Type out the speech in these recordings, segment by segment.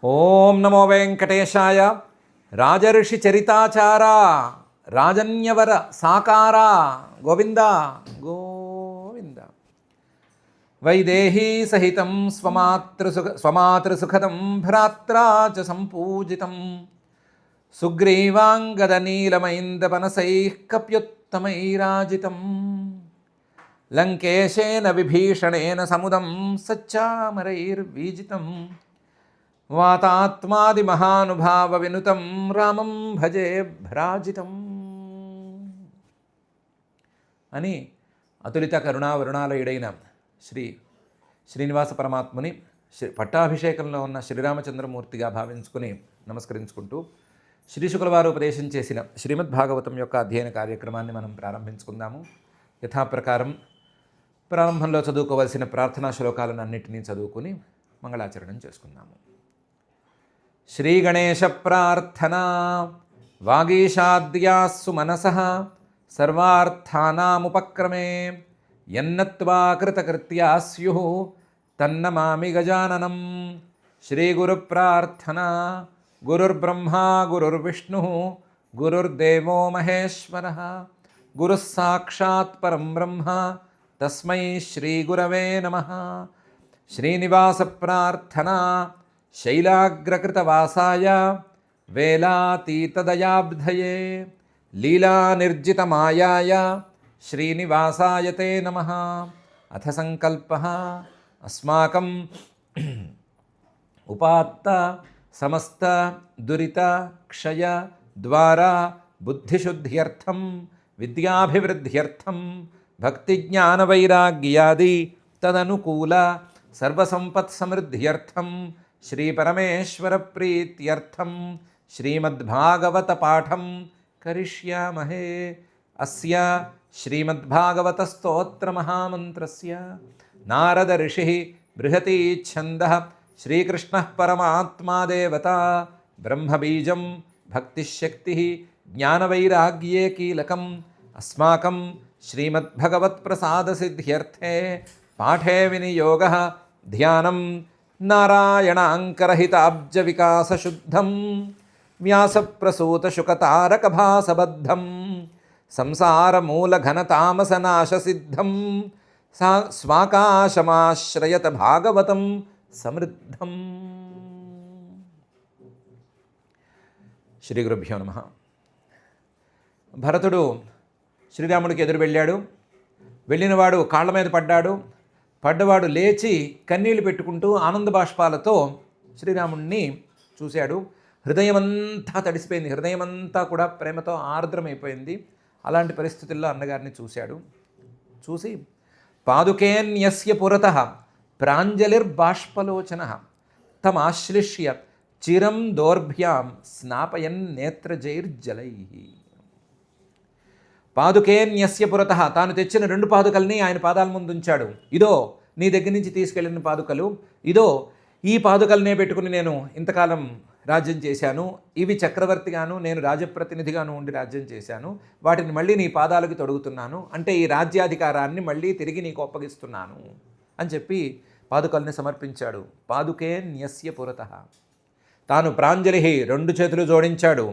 ఓం నమో వెంకటేశాయ. రాజర్షి చరితాచార రాజన్యవర సాకార గోవింద గోవింద. వైదేహీ సహితం స్వమాతృసుఖదం భ్రాత్రా చ సంపూజితం సుగ్రీవాంగదనీలమైందపనసైః కప్యుత్తమైరాజితం లంకేశేన విభీషణేన సముదం సచ్చామరైర్వీజితం వాతాత్మాది మహానుభావ వినుతం రామం భజే భ్రాజితం అని అతులిత కరుణావరుణాలయుడైన శ్రీనివాస పరమాత్ముని పట్టాభిషేకంలో ఉన్న శ్రీరామచంద్రమూర్తిగా భావించుకుని నమస్కరించుకుంటూ శ్రీ శుక్లవారు ఉపదేశం చేసిన శ్రీమద్భాగవతం యొక్క అధ్యయన కార్యక్రమాన్ని మనం ప్రారంభించుకుందాము. యథాప్రకారం ప్రారంభంలో చదువుకోవలసిన ప్రార్థనా శ్లోకాలను అన్నింటినీ చదువుకుని మంగళాచరణం చేసుకుందాము. శ్రీ గణేశ ప్రార్థనా వాగీషాద్యాస్సు మనసః సర్వార్థానాముపక్రమే యన్నత్వా కృతకృత్యా స్యుః తన్నమామి గజాననం. శ్రీ గురు ప్రార్థనా గురుర్బ్రహ్మా గురుర్విష్ణుః గురుర్దేవో మహేశ్వరః గురుః సాక్షాత్ పరం బ్రహ్మ తస్మై శ్రీ గురవే నమః. శ్రీనివాస ప్రార్థనా శైలాగ్రకృతవాసాయ వేలాతీతదయాబ్ధయే లీలానిర్జితమాయాయ శ్రీనివాసాయ తే నమః. అథ సంకల్పః అస్మాకం ఉపాత్త సమస్త దురిత క్షయ ద్వారా బుద్ధిశుద్ధ్యర్థం విద్యాభివృద్ధ్యర్థం భక్తిజ్ఞానవైరాగ్యాది తదనుకూల సర్వసంపత్సమృద్ధ్యర్థం శ్రీపరమేశ్వర ప్రీత్యర్థం శ్రీమద్భాగవత పాఠం కరిష్యామహే. అస్య శ్రీమద్భాగవత స్తోత్ర మహామంత్రస్య నారద ఋషిః బృహతి ఛందః శ్రీకృష్ణః పరమాత్మా దేవతా బ్రహ్మబీజం భక్తిశక్తిః జ్ఞానవైరాగ్యే కీలకం. అస్మాకం శ్రీమద్భగవత్ప్రసాదసిద్ధ్యర్థే పాఠే వినియోగः ధ్యానం నారాయణాంకరహితాబ్జవికాసశుద్ధం వ్యాసప్రసూతశుకతారకభాసబద్ధం సంసారమూలఘనతామసనాశసిద్ధం స్వాకాశమాశ్రయత భాగవతం సమృద్ధం. శ్రీ గురుభ్యో నమః. భరతుడు శ్రీరాముడికి ఎదురు వెళ్ళాడు. వెళ్ళినవాడు కాళ్ళ మీద పడ్డవాడు లేచి కన్నీళ్లు పెట్టుకుంటూ ఆనంద బాష్పాలతో శ్రీరాముడిని చూశాడు. హృదయమంతా తడిసిపోయింది. హృదయమంతా కూడా ప్రేమతో ఆర్ద్రమైపోయింది. అలాంటి పరిస్థితుల్లో అన్నగారిని చూసి పాదుకేన్యస్య పురతః ప్రాంజలిర్బాష్పలోచనః తమాశ్లిష్య చిరం దోర్భ్యాం స్నాపయన్ నేత్రజైర్జలైః. పాదుకేన్యస్య పురతః, తాను తెచ్చిన 2 పాదుకల్ని ఆయన పాదాల ముందు ఉంచాడు. ఇదో నీ దగ్గర నుంచి తీసుకెళ్ళిన పాదుకలు, ఇదో ఈ పాదుకలనే పెట్టుకుని నేను ఇంతకాలం రాజ్యం చేశాను. ఇవి చక్రవర్తిగాను నేను రాజప్రతినిధిగాను ఉండి రాజ్యం చేశాను. వాటిని మళ్ళీ నీ పాదాలకి తొడుగుతున్నాను. అంటే ఈ రాజ్యాధికారాన్ని మళ్ళీ తిరిగి నీకు అప్పగిస్తున్నాను అని చెప్పి పాదుకల్ని సమర్పించాడు. పాదుకేన్యస్య పురతః. తాను ప్రాంజలి 2 చేతులు జోడించాడు.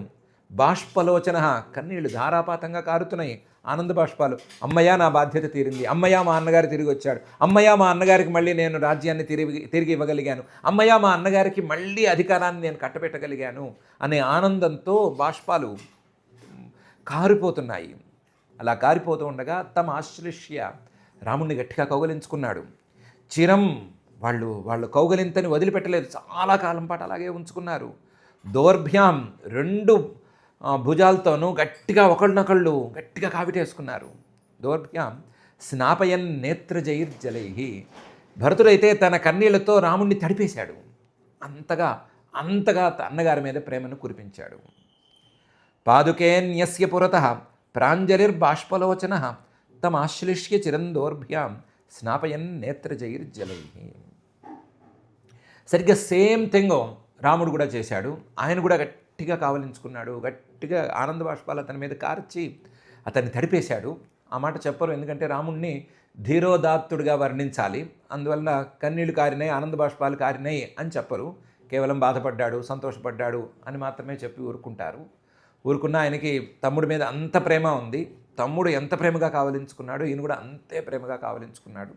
బాష్పలోచన, కన్నీళ్లు ధారాపాతంగా కారుతున్నాయి. ఆనంద బాష్పాలు. అమ్మయ్య నా బాధ్యత తీరింది. అమ్మయ్య మా అన్నగారు తిరిగి వచ్చాడు. అమ్మయ్య మా అన్నగారికి మళ్ళీ నేను రాజ్యాన్ని తిరిగి ఇవ్వగలిగాను. అమ్మయ్య మా అన్నగారికి మళ్ళీ అధికారాన్ని నేను కట్టబెట్టగలిగాను అనే ఆనందంతో బాష్పాలు కారిపోతున్నాయి. అలా కారిపోతూ ఉండగా తమ ఆశ్లిష్య రాముణ్ణి గట్టిగా కౌగలించుకున్నాడు. చిరం, వాళ్ళు కౌగలింతని వదిలిపెట్టలేదు. చాలా కాలం పాటు అలాగే ఉంచుకున్నారు. దౌర్భ్యాం, 2 భుజాలతోనూ గట్టిగా ఒకళ్ళనొకళ్ళు గట్టిగా కావిటేసుకున్నారు. దౌర్భ్యాం స్నాపయన్ నేత్రజైర్జలైః. భరతుడైతే తన కన్నీళ్లతో రాముణ్ణి తడిపేశాడు. అంతగా అన్నగారి మీద ప్రేమను కురిపించాడు. పాదుకేన్యస్య పురతః ప్రాంజలిర్బాష్పలోచనః తమాశ్లిష్య చిరందోర్భ్యాం స్నాపయన్ నేత్రజైర్జలైః. సరిగ్గా సేమ్ థింగ్ రాముడు కూడా చేశాడు. ఆయన కూడా గట్టిగా కావలించుకున్నాడు. గట్టిగా ఆనంద బాష్పాలు అతని మీద కార్చి అతన్ని తడిపేశాడు. ఆ మాట చెప్పరు, ఎందుకంటే రాముణ్ణి ధీరోదాత్తుడిగా వర్ణించాలి. అందువల్ల కన్నీళ్లు కారినాయి, ఆనంద బాష్పాలు కారినాయి అని చెప్పరు. కేవలం బాధపడ్డాడు, సంతోషపడ్డాడు అని మాత్రమే చెప్పి ఊరుకుంటారు. ఊరుకున్న ఆయనకి తమ్ముడి మీద అంత ప్రేమ ఉంది. తమ్ముడు ఎంత ప్రేమగా కావలించుకున్నాడు, ఈయన కూడా అంతే ప్రేమగా కావలించుకున్నాడు.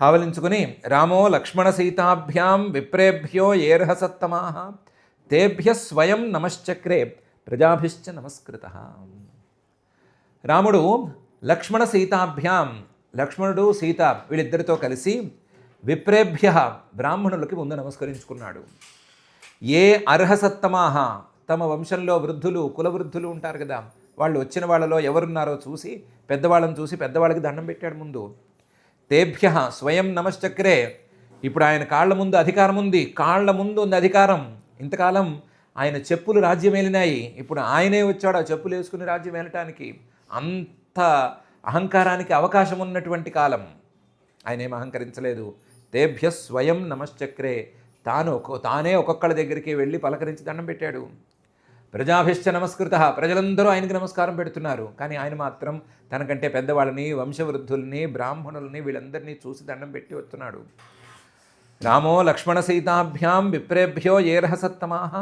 కావలించుకుని రామో లక్ష్మణ సీతాభ్యాం విప్రేభ్యో ఏర్హసత్తమాః తేభ్య స్వయం నమశ్చక్రే ప్రజాభిశ్చ నమస్కృత. రాముడు లక్ష్మణ సీతాభ్యాం, లక్ష్మణుడు సీత వీళ్ళిద్దరితో కలిసి విప్రేభ్య బ్రాహ్మణులకి ముందు నమస్కరించుకున్నాడు. ఏ అర్హసత్తమాహ తమ వంశంలో వృద్ధులు కులవృద్ధులు ఉంటారు కదా, వాళ్ళు వచ్చిన వాళ్ళలో ఎవరున్నారో చూసి పెద్దవాళ్ళని చూసి పెద్దవాళ్ళకి దండం పెట్టాడు ముందు. తేభ్య స్వయం నమశ్చక్రే, ఇప్పుడు ఆయన కాళ్ళ ముందు అధికారం ఉంది, కాళ్ళ ముందు ఉంది అధికారం. ఇంతకాలం ఆయన చెప్పులు రాజ్యం ఏలినాయి, ఇప్పుడు ఆయనే వచ్చాడు ఆ చెప్పులు వేసుకుని రాజ్యం ఏలటానికి. అంత అహంకారానికి అవకాశం ఉన్నటువంటి కాలం. ఆయన ఏం అహంకరించలేదు. తేభ్య స్వయం నమశ్చక్రే, తానే ఒక్కొక్కళ్ళ దగ్గరికి వెళ్ళి పలకరించి దండం పెట్టాడు. ప్రజాభిశ్చ నమస్కృత, ప్రజలందరూ ఆయనకి నమస్కారం పెడుతున్నారు. కానీ ఆయన మాత్రం తనకంటే పెద్దవాళ్ళని, వంశవృద్ధుల్ని, బ్రాహ్మణుల్ని వీళ్ళందరినీ చూసి దండం పెట్టి వస్తున్నాడు. రామో లక్ష్మణ సీతాభ్యాం విప్రేభ్యో ఏర్హసత్తమాః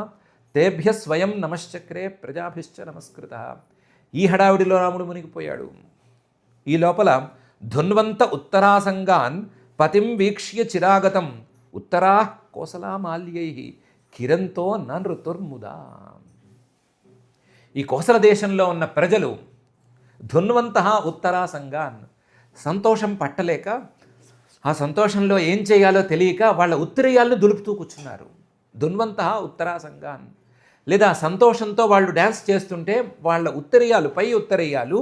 తేభ్య స్వయం నమశ్చక్రే ప్రజాభిశ్చ నమస్కృత. ఈ హడావిడిలో రాముడు మునిగిపోయాడు. ఈ లోపల ధున్వంత ఉత్తరాసంగాన్ పతిం వీక్ష్య చిరాగతం ఉత్తరా కోసలా మాల్యై కిరంతో నృతుర్ముదా. ఈ కోసల దేశంలో ఉన్న ప్రజలు ధున్వంత ఉత్తరాసంగాన్, సంతోషం పట్టలేక ఆ సంతోషంలో ఏం చేయాలో తెలియక వాళ్ళ ఉత్తరీయాలను దులుపుతూ కూర్చున్నారు. ధున్వంత ఉత్తరాసంగాన్, లేదా సంతోషంతో వాళ్ళు డ్యాన్స్ చేస్తుంటే వాళ్ళ ఉత్తరీయాలు, పై ఉత్తరీయాలు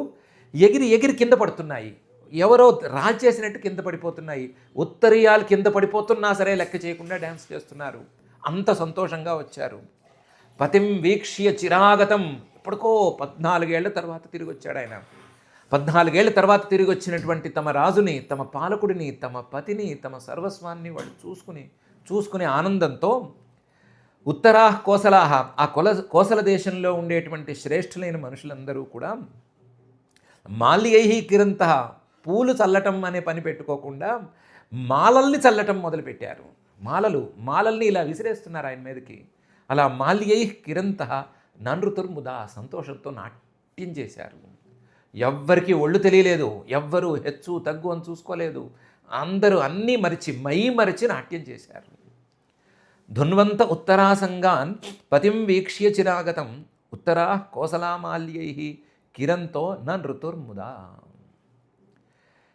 ఎగిరి ఎగిరి కింద పడుతున్నాయి. ఎవరో రాజేసినట్టు కింద పడిపోతున్నాయి. ఉత్తరీయాలు కింద పడిపోతున్నా సరే లెక్క చేయకుండా డ్యాన్స్ చేస్తున్నారు. అంత సంతోషంగా వచ్చారు. పతిం వీక్ష్య చిరాగతం, ఇప్పటికో 14 ఏళ్ల తర్వాత తిరిగి వచ్చాడు ఆయన. 14 ఏళ్ల తర్వాత తిరిగి వచ్చినటువంటి తమ రాజుని, తమ పాలకుడిని, తమ పతిని, తమ సర్వస్వాన్ని వాళ్ళు చూసుకునే ఆనందంతో ఉత్తరాహ కోసలాహ, ఆ కోసల దేశంలో ఉండేటువంటి శ్రేష్ఠులైన మనుషులందరూ కూడా మాల్యై కిరంత, పూలు చల్లటం అనే పని పెట్టుకోకుండా మాలల్ని చల్లటం మొదలుపెట్టారు. మాలల్ని ఇలా విసిరేస్తున్నారు ఆయన మీదకి. అలా మాల్యై కిరంత ననృతుర్ముదా, సంతోషంతో నాట్యం చేశారు. ఎవ్వరికి ఒళ్ళు తెలియలేదు, ఎవ్వరూ హెచ్చు తగ్గు అని చూసుకోలేదు. అందరూ అన్నీ మరిచి నాట్యం చేశారు. ధున్వంత ఉత్తరాసంగాన్ పతిం వీక్ష్య చిరాగతం ఉత్తరా కోసలామాల్యై కిరంతో నృతుర్ముదా.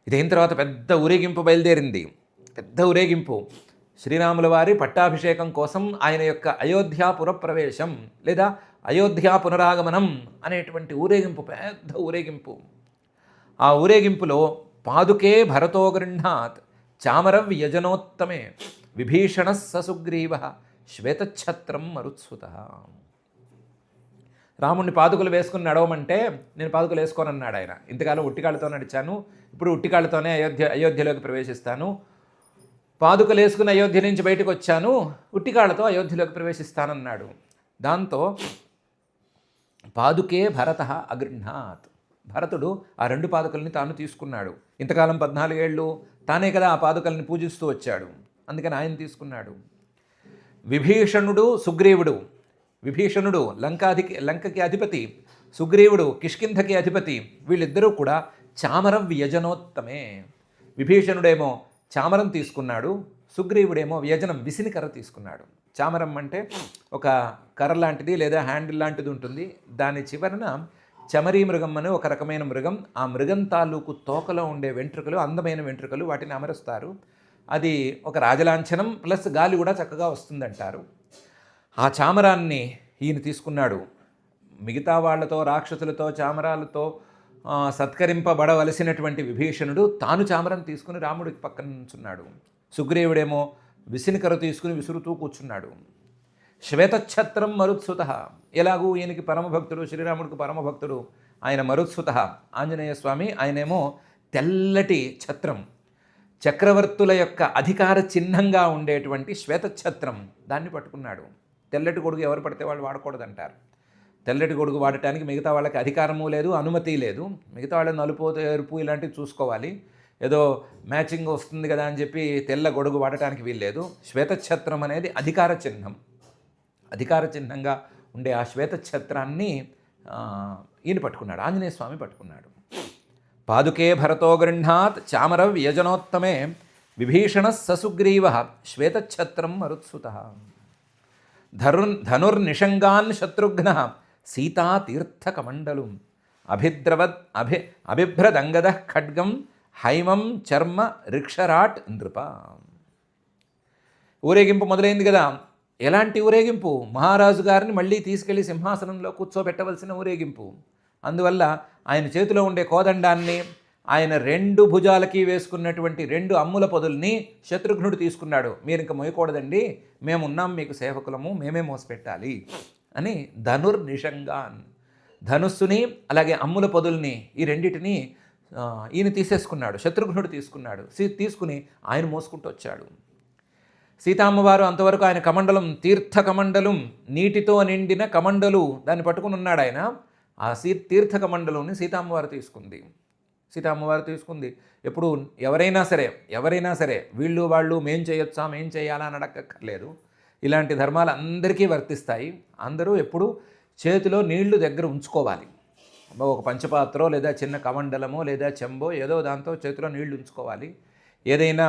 ఇదైన తర్వాత పెద్ద ఊరేగింపు బయలుదేరింది. పెద్ద ఊరేగింపు. శ్రీరాముల వారి పట్టాభిషేకం కోసం ఆయన యొక్క అయోధ్యా పురప్రవేశం లేదా అయోధ్యా పునరాగమనం అనేటువంటి ఊరేగింపు, పెద్ద ఊరేగింపు. ఆ ఊరేగింపులో పాదుకే భరతో గృహ్ణాత్ చామర వ్యజనోత్తమే విభీషణ ససుగ్రీవ శ్వేతఛత్రం మరుత్సుత. రాముడిని పాదుకలు వేసుకుని నడవమంటే నేను పాదుకలు వేసుకోనన్నాడు ఆయన. ఇంతకాలం ఉట్టికాళ్ళతో నడిచాను, ఇప్పుడు ఉట్టికాళ్ళతోనే అయోధ్యలోకి ప్రవేశిస్తాను. పాదుకలు వేసుకుని అయోధ్య నుంచి బయటకు వచ్చాను, ఉట్టికాళ్ళతో అయోధ్యలోకి ప్రవేశిస్తానన్నాడు. దాంతో పాదుకే భరత అగృహ్ణాత్, భరతుడు ఆ 2 పాదుకల్ని తాను తీసుకున్నాడు. ఇంతకాలం 14 ఏళ్ళు తానే కదా ఆ పాదుకల్ని పూజిస్తూ వచ్చాడు, అందుకని ఆయన తీసుకున్నాడు. విభీషణుడు సుగ్రీవుడు, విభీషణుడు లంకకి అధిపతి, సుగ్రీవుడు కిష్కింధకి అధిపతి, వీళ్ళిద్దరూ కూడా చామర వ్యజనోత్తమే. విభీషణుడేమో చామరం తీసుకున్నాడు, సుగ్రీవుడేమో వ్యజనం విసినికర్ర తీసుకున్నాడు. చామరం అంటే ఒక కర్ర లాంటిది లేదా హ్యాండిల్ లాంటిది ఉంటుంది. దాని చివరన చమరీ మృగం అని ఒక రకమైన మృగం, ఆ మృగం తాలూకు తోకలో ఉండే వెంట్రుకలు, అందమైన వెంట్రుకలు, వాటిని అమరుస్తారు. అది ఒక రాజలాంఛనం ప్లస్ గాలి కూడా చక్కగా వస్తుందంటారు. ఆ చామరాన్ని ఈయన తీసుకున్నాడు. మిగతా వాళ్లతో, రాక్షసులతో, చామరాలతో సత్కరింపబడవలసినటువంటి విభీషణుడు తాను చామరం తీసుకుని రాముడికి పక్కన నుంచున్నాడు. సుగ్రీవుడేమో విసినికర తీసుకుని విసురుతూ కూర్చున్నాడు. శ్వేతఛత్రం మరుత్సుత, ఎలాగూ ఈయనకి పరమభక్తుడు, శ్రీరాముడికి పరమభక్తుడు, ఆయన మరుత్సుత ఆంజనేయ స్వామి, ఆయనేమో తెల్లటి ఛత్రం, చక్రవర్తుల యొక్క అధికార చిహ్నంగా ఉండేటువంటి శ్వేతఛత్రం, దాన్ని పట్టుకున్నాడు. తెల్లటి గొడుగు ఎవరు పడితే వాళ్ళు వాడకూడదంటారు. తెల్లటి గొడుగు వాడటానికి మిగతా వాళ్ళకి అధికారము లేదు, అనుమతి లేదు. మిగతా వాళ్ళ నలుపు ఎరుపు ఇలాంటివి చూసుకోవాలి. ఏదో మ్యాచింగ్ వస్తుంది కదా అని చెప్పి తెల్ల గొడుగు వాడటానికి వీల్లేదు. శ్వేతఛత్రం అనేది అధికార చిహ్నం. అధికార చిహ్నంగా ఉండే ఆ శ్వేతఛత్రాన్ని ఈయన పట్టుకున్నాడు, ఆంజనేయ స్వామి పట్టుకున్నాడు. పాదుకే భరతో గృహ్ణాత్ చామర వ్యజనోత్తమే విభీషణ ససుగ్రీవ శ్వేతఛత్రం మరుత్సుత ధనుర్నిషంగాన్ శత్రుఘ్న సీతాతీర్థకమండలు అభిభ్రదంగద ఖడ్గం హైమం చర్మ రిక్షరాట్ నృప. ఊరేగింపు మొదలైంది కదా. ఎలాంటి ఊరేగింపు? మహారాజు గారిని మళ్ళీ తీసుకెళ్లి సింహాసనంలో కూర్చోబెట్టవలసిన ఊరేగింపు. అందువల్ల ఆయన చేతిలో ఉండే కోదండాన్ని, ఆయన 2 భుజాలకి వేసుకున్నటువంటి 2 అమ్ముల పొదుల్ని శత్రుఘ్నుడు తీసుకున్నాడు. మీరు ఇంక మోయకూడదండి, మేమున్నాం మీకు సేవకులము, మేమే మోసపెట్టాలి అని ధనుర్నిషంగాన్, ధనుస్సుని అలాగే అమ్ముల పొదుల్ని, ఈ రెండిటిని ఈయన తీసేసుకున్నాడు, శత్రుఘ్నుడు తీసుకున్నాడు. తీసుకుని ఆయన మోసుకుంటూ వచ్చాడు. సీతామ్మవారు అంతవరకు ఆయన కమండలం, తీర్థ కమండలం, నీటితో నిండిన కమండలు, దాన్ని పట్టుకుని ఉన్నాడు ఆయన. ఆ తీర్థ కమండలంని సీతామ్మవారు తీసుకుంది. ఎప్పుడు ఎవరైనా సరే వీళ్ళు వాళ్ళు మేం చేయొచ్చా, మేం చేయాలా అని అడగక్కర్లేదు. ఇలాంటి ధర్మాలు అందరికీ వర్తిస్తాయి. అందరూ ఎప్పుడు చేతిలో నీళ్లు దగ్గర ఉంచుకోవాలి. ఒక పంచపాత్రో లేదా చిన్న కమండలమో లేదా చెంబో ఏదో దాంతో చేతిలో నీళ్లు ఉంచుకోవాలి. ఏదైనా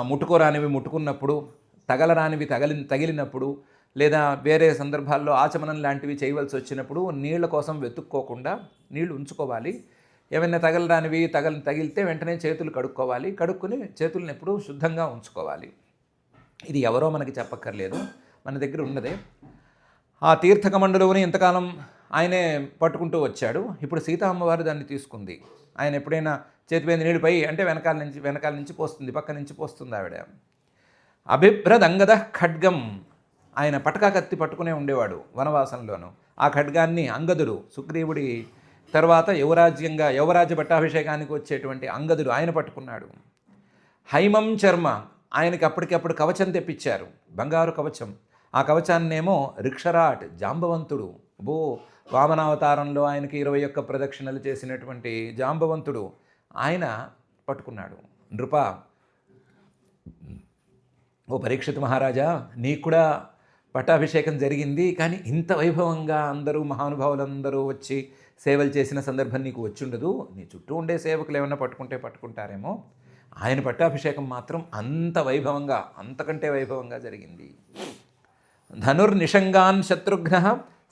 ముట్టుకోరానివి ముట్టుకున్నప్పుడు, తగలరానివి తగిలినప్పుడు, లేదా వేరే సందర్భాల్లో ఆచమనం లాంటివి చేయవలసి వచ్చినప్పుడు నీళ్ల కోసం వెతుక్కోకుండా నీళ్లు ఉంచుకోవాలి. ఏమైనా తగలరానివి తగిలితే వెంటనే చేతులు కడుక్కోవాలి. కడుక్కుని చేతులను ఎప్పుడూ శుద్ధంగా ఉంచుకోవాలి. ఇది ఎవరో మనకి చెప్పక్కర్లేదు, మన దగ్గర ఉన్నదే. ఆ తీర్థకమండలుని ఇంతకాలం ఆయనే పట్టుకుంటూ వచ్చాడు. ఇప్పుడు సీతా అమ్మవారు దాన్ని తీసుకుంది. ఆయన ఎప్పుడైనా చేతిపైన నీళ్ళుపై అంటే వెనకాల నుంచి పోస్తుంది, పక్క నుంచి పోస్తుంది ఆవిడ. అభిభ్రదంగద ఖడ్గం, ఆయన పటకా కత్తి పట్టుకునే ఉండేవాడు వనవాసంలోనూ. ఆ ఖడ్గాన్ని అంగదుడు, సుగ్రీవుడి తర్వాత యువరాజ్య పట్టాభిషేకానికి వచ్చేటువంటి అంగదుడు ఆయన పట్టుకున్నాడు. హైమం చర్మ, ఆయనకి అప్పటికప్పుడు కవచం తెప్పించారు, బంగారు కవచం. ఆ కవచాన్నేమో రిక్షరాట్, జాంబవంతుడు, వామనావతారంలో ఆయనకి 21 ప్రదక్షిణలు చేసినటువంటి జాంబవంతుడు ఆయన పట్టుకున్నాడు. నృప, ఓ పరీక్షిత్ మహారాజా, నీకు కూడా పట్టాభిషేకం జరిగింది, కానీ ఇంత వైభవంగా అందరూ మహానుభావులందరూ వచ్చి సేవలు చేసిన సందర్భం నీకు వచ్చుండదు. నీ చుట్టూ ఉండే సేవకులు ఏమన్నా పట్టుకుంటారేమో. ఆయన పట్టాభిషేకం మాత్రం అంత వైభవంగా, అంతకంటే వైభవంగా జరిగింది. ధనుర్నిషంగాన్ శత్రుఘ్న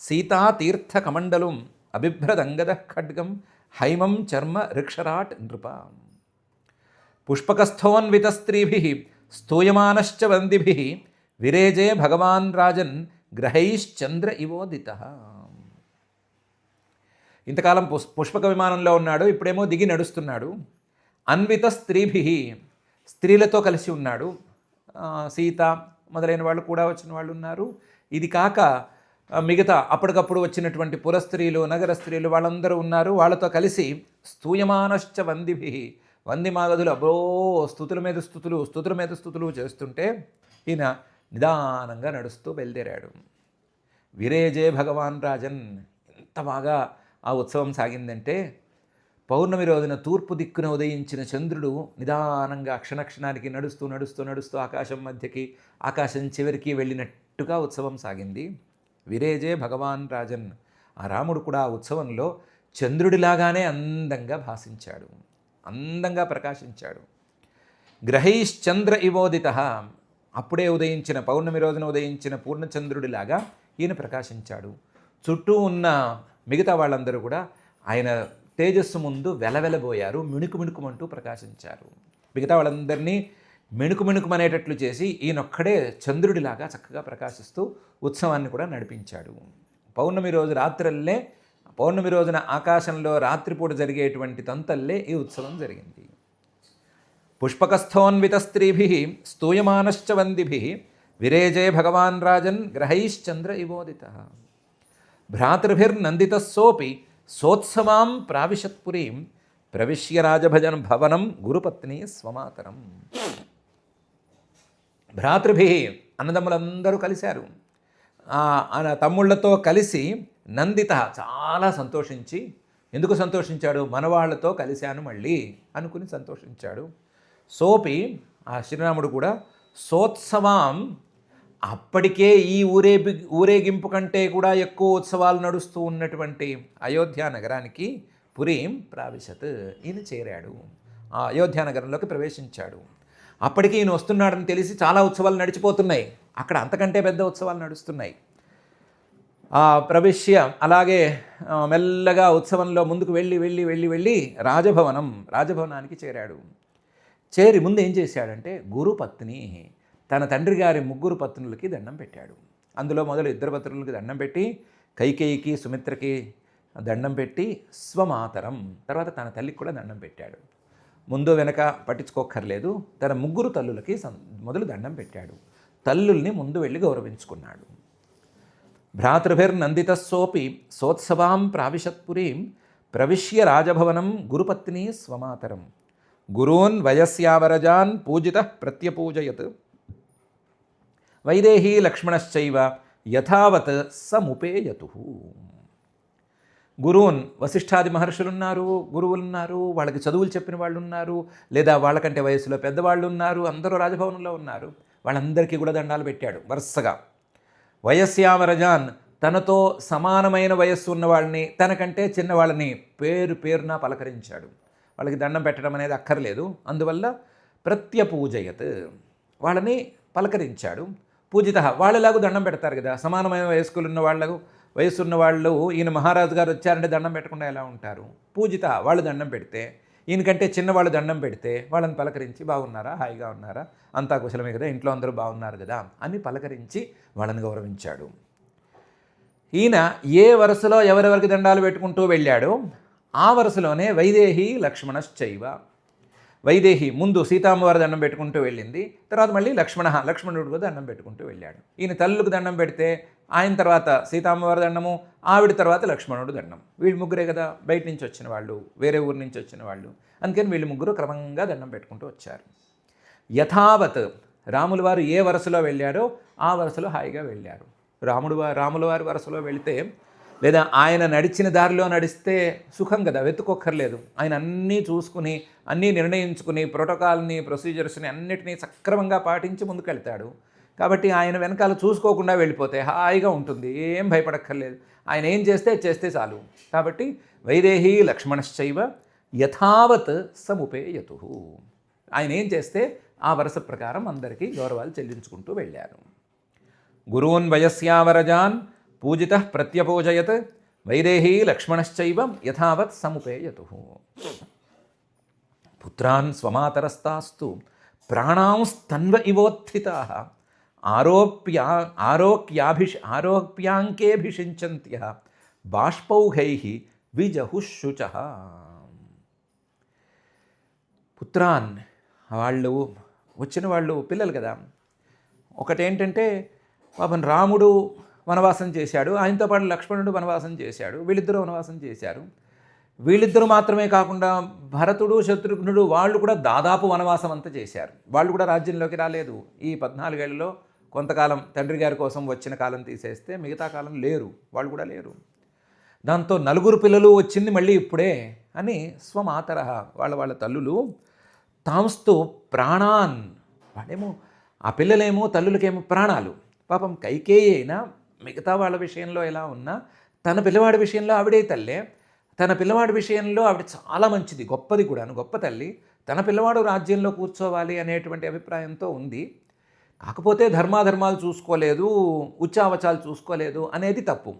సీతా తీర్థ కమండలం అభిభ్రదంగద ఖడ్గం హైమం చర్మ రిక్షరాట్ నృప. పుష్పకస్థోన్విత స్త్రీభిః స్తూయమానశ్చ వందిభిః విరేజే భగవాన్ రాజన్ గ్రహైశ్చంద్ర ఇవోదితః. ఇంతకాలం పుష్పక విమానంలో ఉన్నాడు, ఇప్పుడేమో దిగి నడుస్తున్నాడు. అన్విత స్త్రీభిః, స్త్రీలతో కలిసి ఉన్నాడు. సీత మొదలైన వాళ్ళు కూడా వచ్చిన వాళ్ళు ఉన్నారు. ఇది కాక మిగతా అప్పటికప్పుడు వచ్చినటువంటి పురస్త్రీలు, నగర స్త్రీలు వాళ్ళందరూ ఉన్నారు. వాళ్ళతో కలిసి స్తూయమానశ్చ వందిభిః, వంది మాగదులు అబ్బో స్తుతుల మీద స్తుతులు చేస్తుంటే ఈయన నిదానంగా నడుస్తూ బయలుదేరాడు. విరేజే భగవాన్ రాజన్. ఎంత బాగా ఆ ఉత్సవం సాగిందంటే, పౌర్ణమి రోజున తూర్పు దిక్కున ఉదయించిన చంద్రుడు నిదానంగా క్షణక్షణానికి నడుస్తూ ఆకాశం మధ్యకి, ఆకాశం చివరికి వెళ్ళినట్టుగా ఉత్సవం సాగింది. విరేజే భగవాన్ రాజన్. ఆ రాముడు కూడా ఆ ఉత్సవంలో చంద్రుడిలాగానే అందంగా భాసించాడు, అందంగా ప్రకాశించాడు. గ్రహైశ్చంద్ర ఇవోదిత, అప్పుడే ఉదయించిన పౌర్ణమి రోజున ఉదయించిన పూర్ణచంద్రుడిలాగా ఈయన ప్రకాశించాడు. చుట్టూ ఉన్న మిగతా వాళ్ళందరూ కూడా ఆయన తేజస్సు ముందు వెలవెలబోయారు, మిణుకుమంటూ ప్రకాశించారు. మిగతా వాళ్ళందరినీ మిణుకుమనేటట్లు చేసి ఈయనొక్కడే చంద్రుడిలాగా చక్కగా ప్రకాశిస్తూ ఉత్సవాన్ని కూడా నడిపించాడు. పౌర్ణమి రోజున ఆకాశంలో రాత్రిపూట జరిగేటువంటి తంతల్లే ఈ ఉత్సవం జరిగింది. పుష్పకస్థోన్విత స్త్రీభిః స్తూయమానశ్చ వందిభిః విరేజే భగవాన్ రాజన్ గ్రహైశ్చంద్ర ఇవోదితః. భ్రాతృభిర్నందితः సోపి సోత్సవాం ప్రావిశత్పురీం ప్రవిశ్య రాజభజన భవనం గురుపత్ని స్వమాతరం. భ్రాతృభిః, అన్నదమ్ములందరూ కలిశారు. తమ్ముళ్లతో కలిసి నందిత, చాలా సంతోషించి, ఎందుకు సంతోషించాడు? మనవాళ్లతో కలిశాను మళ్ళీ అనుకుని సంతోషించాడు. సోపి ఆ శ్రీరాముడు కూడా సోత్సవం, అప్పటికే ఈ ఊరేగింపు కంటే కూడా ఎక్కువ ఉత్సవాలు నడుస్తూ ఉన్నటువంటి అయోధ్య నగరానికి పురీం ప్రావిశత్, ఈయన చేరాడు, ఆ అయోధ్య నగరంలోకి ప్రవేశించాడు. అప్పటికి ఈయన వస్తున్నాడని తెలిసి చాలా ఉత్సవాలు నడిచిపోతున్నాయి. అక్కడ అంతకంటే పెద్ద ఉత్సవాలు నడుస్తున్నాయి. ప్రవిశ్య అలాగే మెల్లగా ఉత్సవంలో ముందుకు వెళ్ళి రాజభవనానికి చేరాడు. చేరి ముందు ఏం చేశాడంటే గురుపత్ని, తన తండ్రి గారి 3 పత్నులకి దండం పెట్టాడు. అందులో మొదలు 2 పత్నులకి దండం పెట్టి, కైకేయికి సుమిత్రకి దండం పెట్టి, స్వమాతరం తర్వాత తన తల్లికి కూడా దండం పెట్టాడు. ముందు వెనక పట్టించుకోక్కర్లేదు, తన 3 తల్లులకి మొదలు దండం పెట్టాడు. తల్లుల్ని ముందు వెళ్ళి గౌరవించుకున్నాడు. భ్రాతృభిర్నందితస్సోపి సోత్సవాం ప్రావిశత్పురీం ప్రవిశ్య రాజభవనం గురుపత్ని స్వమాతరం గురూన్ వయస్యావరజాన్ పూజితః ప్రత్యపూజయత్ వైదేహీ లక్ష్మణశ్చైవ యథావత్ సముపేయతు. గురువున్, వశిష్ఠాది మహర్షులున్నారు, గురువులున్నారు, వాళ్ళకి చదువులు చెప్పిన వాళ్ళు ఉన్నారు, లేదా వాళ్ళకంటే వయసులో పెద్దవాళ్ళు ఉన్నారు, అందరూ రాజభవనంలో ఉన్నారు. వాళ్ళందరికీ కూడా దండాలు పెట్టాడు వరుసగా. వయస్యావరజాన్, తనతో సమానమైన వయస్సు ఉన్నవాళ్ళని, తనకంటే చిన్నవాళ్ళని పేరున పలకరించాడు. వాళ్ళకి దండం పెట్టడం అనేది అక్కర్లేదు. అందువల్ల ప్రత్యపూజయత్, వాళ్ళని పలకరించాడు. పూజిత, వాళ్ళలాగా దండం పెడతారు కదా, సమానమైన వయస్సున్న వాళ్ళు ఈయన మహారాజు గారు వచ్చారంటే దండం పెట్టకుండా ఎలా ఉంటారు? పూజిత, వాళ్ళు దండం పెడితే, ఈయనకంటే చిన్నవాళ్ళు దండం పెడితే వాళ్ళని పలకరించి, బాగున్నారా, హాయిగా ఉన్నారా, అంతా కుశలమే కదా, ఇంట్లో అందరూ బాగున్నారు కదా అని పలకరించి వాళ్ళని గౌరవించాడు. ఈయన ఏ వరుసలో ఎవరెవరికి దండాలు పెట్టుకుంటూ వెళ్ళాడో ఆ వరుసలోనే వైదేహి లక్ష్మణశ్చైవ, వైదేహి ముందు సీతామ్మవారి దండం పెట్టుకుంటూ వెళ్ళింది, తర్వాత మళ్ళీ లక్ష్మణుడు కూడా దండం పెట్టుకుంటూ వెళ్ళాడు. ఈయన తల్లులకు దండం పెడితే ఆయన తర్వాత సీతామ్మవారి దండము, ఆవిడ తర్వాత లక్ష్మణుడు దండం. వీళ్ళు 3 కదా, బయట నుంచి వచ్చిన వాళ్ళు, వేరే ఊరి నుంచి వచ్చిన వాళ్ళు, అందుకని వీళ్ళు 3 క్రమంగా దండం పెట్టుకుంటూ వచ్చారు. యథావత్, రాముల వారు ఏ వరుసలో వెళ్ళాడో ఆ వరుసలో హాయిగా వెళ్ళారు. రాముల వారి వరుసలో వెళితే, లేదా ఆయన నడిచిన దారిలో నడిస్తే సుఖం కదా, వెతుక్కోక్కర్లేదు. ఆయన అన్నీ చూసుకుని, అన్నీ నిర్ణయించుకుని, ప్రోటోకాల్ని, ప్రొసీజర్స్ని అన్నిటినీ సక్రమంగా పాటించి ముందుకెళ్తాడు. కాబట్టి ఆయన వెనకాల చూసుకోకుండా వెళ్ళిపోతే హాయిగా ఉంటుంది, ఏం భయపడక్కర్లేదు. ఆయన ఏం చేస్తే చాలు. కాబట్టి వైదేహీ లక్ష్మణశ్చైవ యథావత్ సముపేయతు, ఆయన ఏం చేస్తే ఆ వరుస ప్రకారం అందరికీ గౌరవాలు చెల్లించుకుంటూ వెళ్ళారు. గురూన్ వయస్యావరజాన్ పూజితః ప్రత్యపూజయత్ వైదేహీ లక్ష్మణశ్చైవ యథావత్ సముపేయతు. పుత్రాన్ స్వమాతరస్తాస్తు ప్రాణాంస్తన్వ ఇవోత్థితాః ఆరోప్యాంకేభిషించంత్యః బాష్పౌఘైః విజహుశుచః. పుత్రాన్, వచ్చిన వాళ్ళు పిల్లలు కదా. ఒకటేంటంటే పాపం రాముడు వనవాసం చేశాడు, ఆయనతో పాటు లక్ష్మణుడు వనవాసం చేశాడు, వీళ్ళిద్దరూ వనవాసం చేశారు. వీళ్ళిద్దరూ మాత్రమే కాకుండా భరతుడు, శత్రుఘ్నుడు వాళ్ళు కూడా దాదాపు వనవాసం అంతా చేశారు. వాళ్ళు కూడా రాజ్యంలోకి రాలేదు. ఈ 14 ఏళ్లలో కొంతకాలం తండ్రి గారి కోసం వచ్చిన కాలం తీసేస్తే మిగతా కాలం లేరు, వాళ్ళు కూడా లేరు. దాంతో 4 పిల్లలు వచ్చింది మళ్ళీ ఇప్పుడే అని స్వమాతర, వాళ్ళ తల్లులు తాంస్తు ప్రాణాన్, వాళ్ళేమో ఆ పిల్లలేమో తల్లులకేమో ప్రాణాలు. పాపం కైకేయి అయినా మిగతా వాళ్ళ విషయంలో ఎలా ఉన్నా తన పిల్లవాడి విషయంలో ఆవిడే తల్లే. తన పిల్లవాడి విషయంలో ఆవిడ చాలా మంచిది, గొప్పది కూడాను, గొప్ప తల్లి. తన పిల్లవాడు రాజ్యంలో కూర్చోవాలి అనేటువంటి అభిప్రాయంతో ఉంది. కాకపోతే ధర్మాధర్మాలు చూసుకోలేదు, ఉచ్చావచాలు చూసుకోలేదు అనేది తప్పు.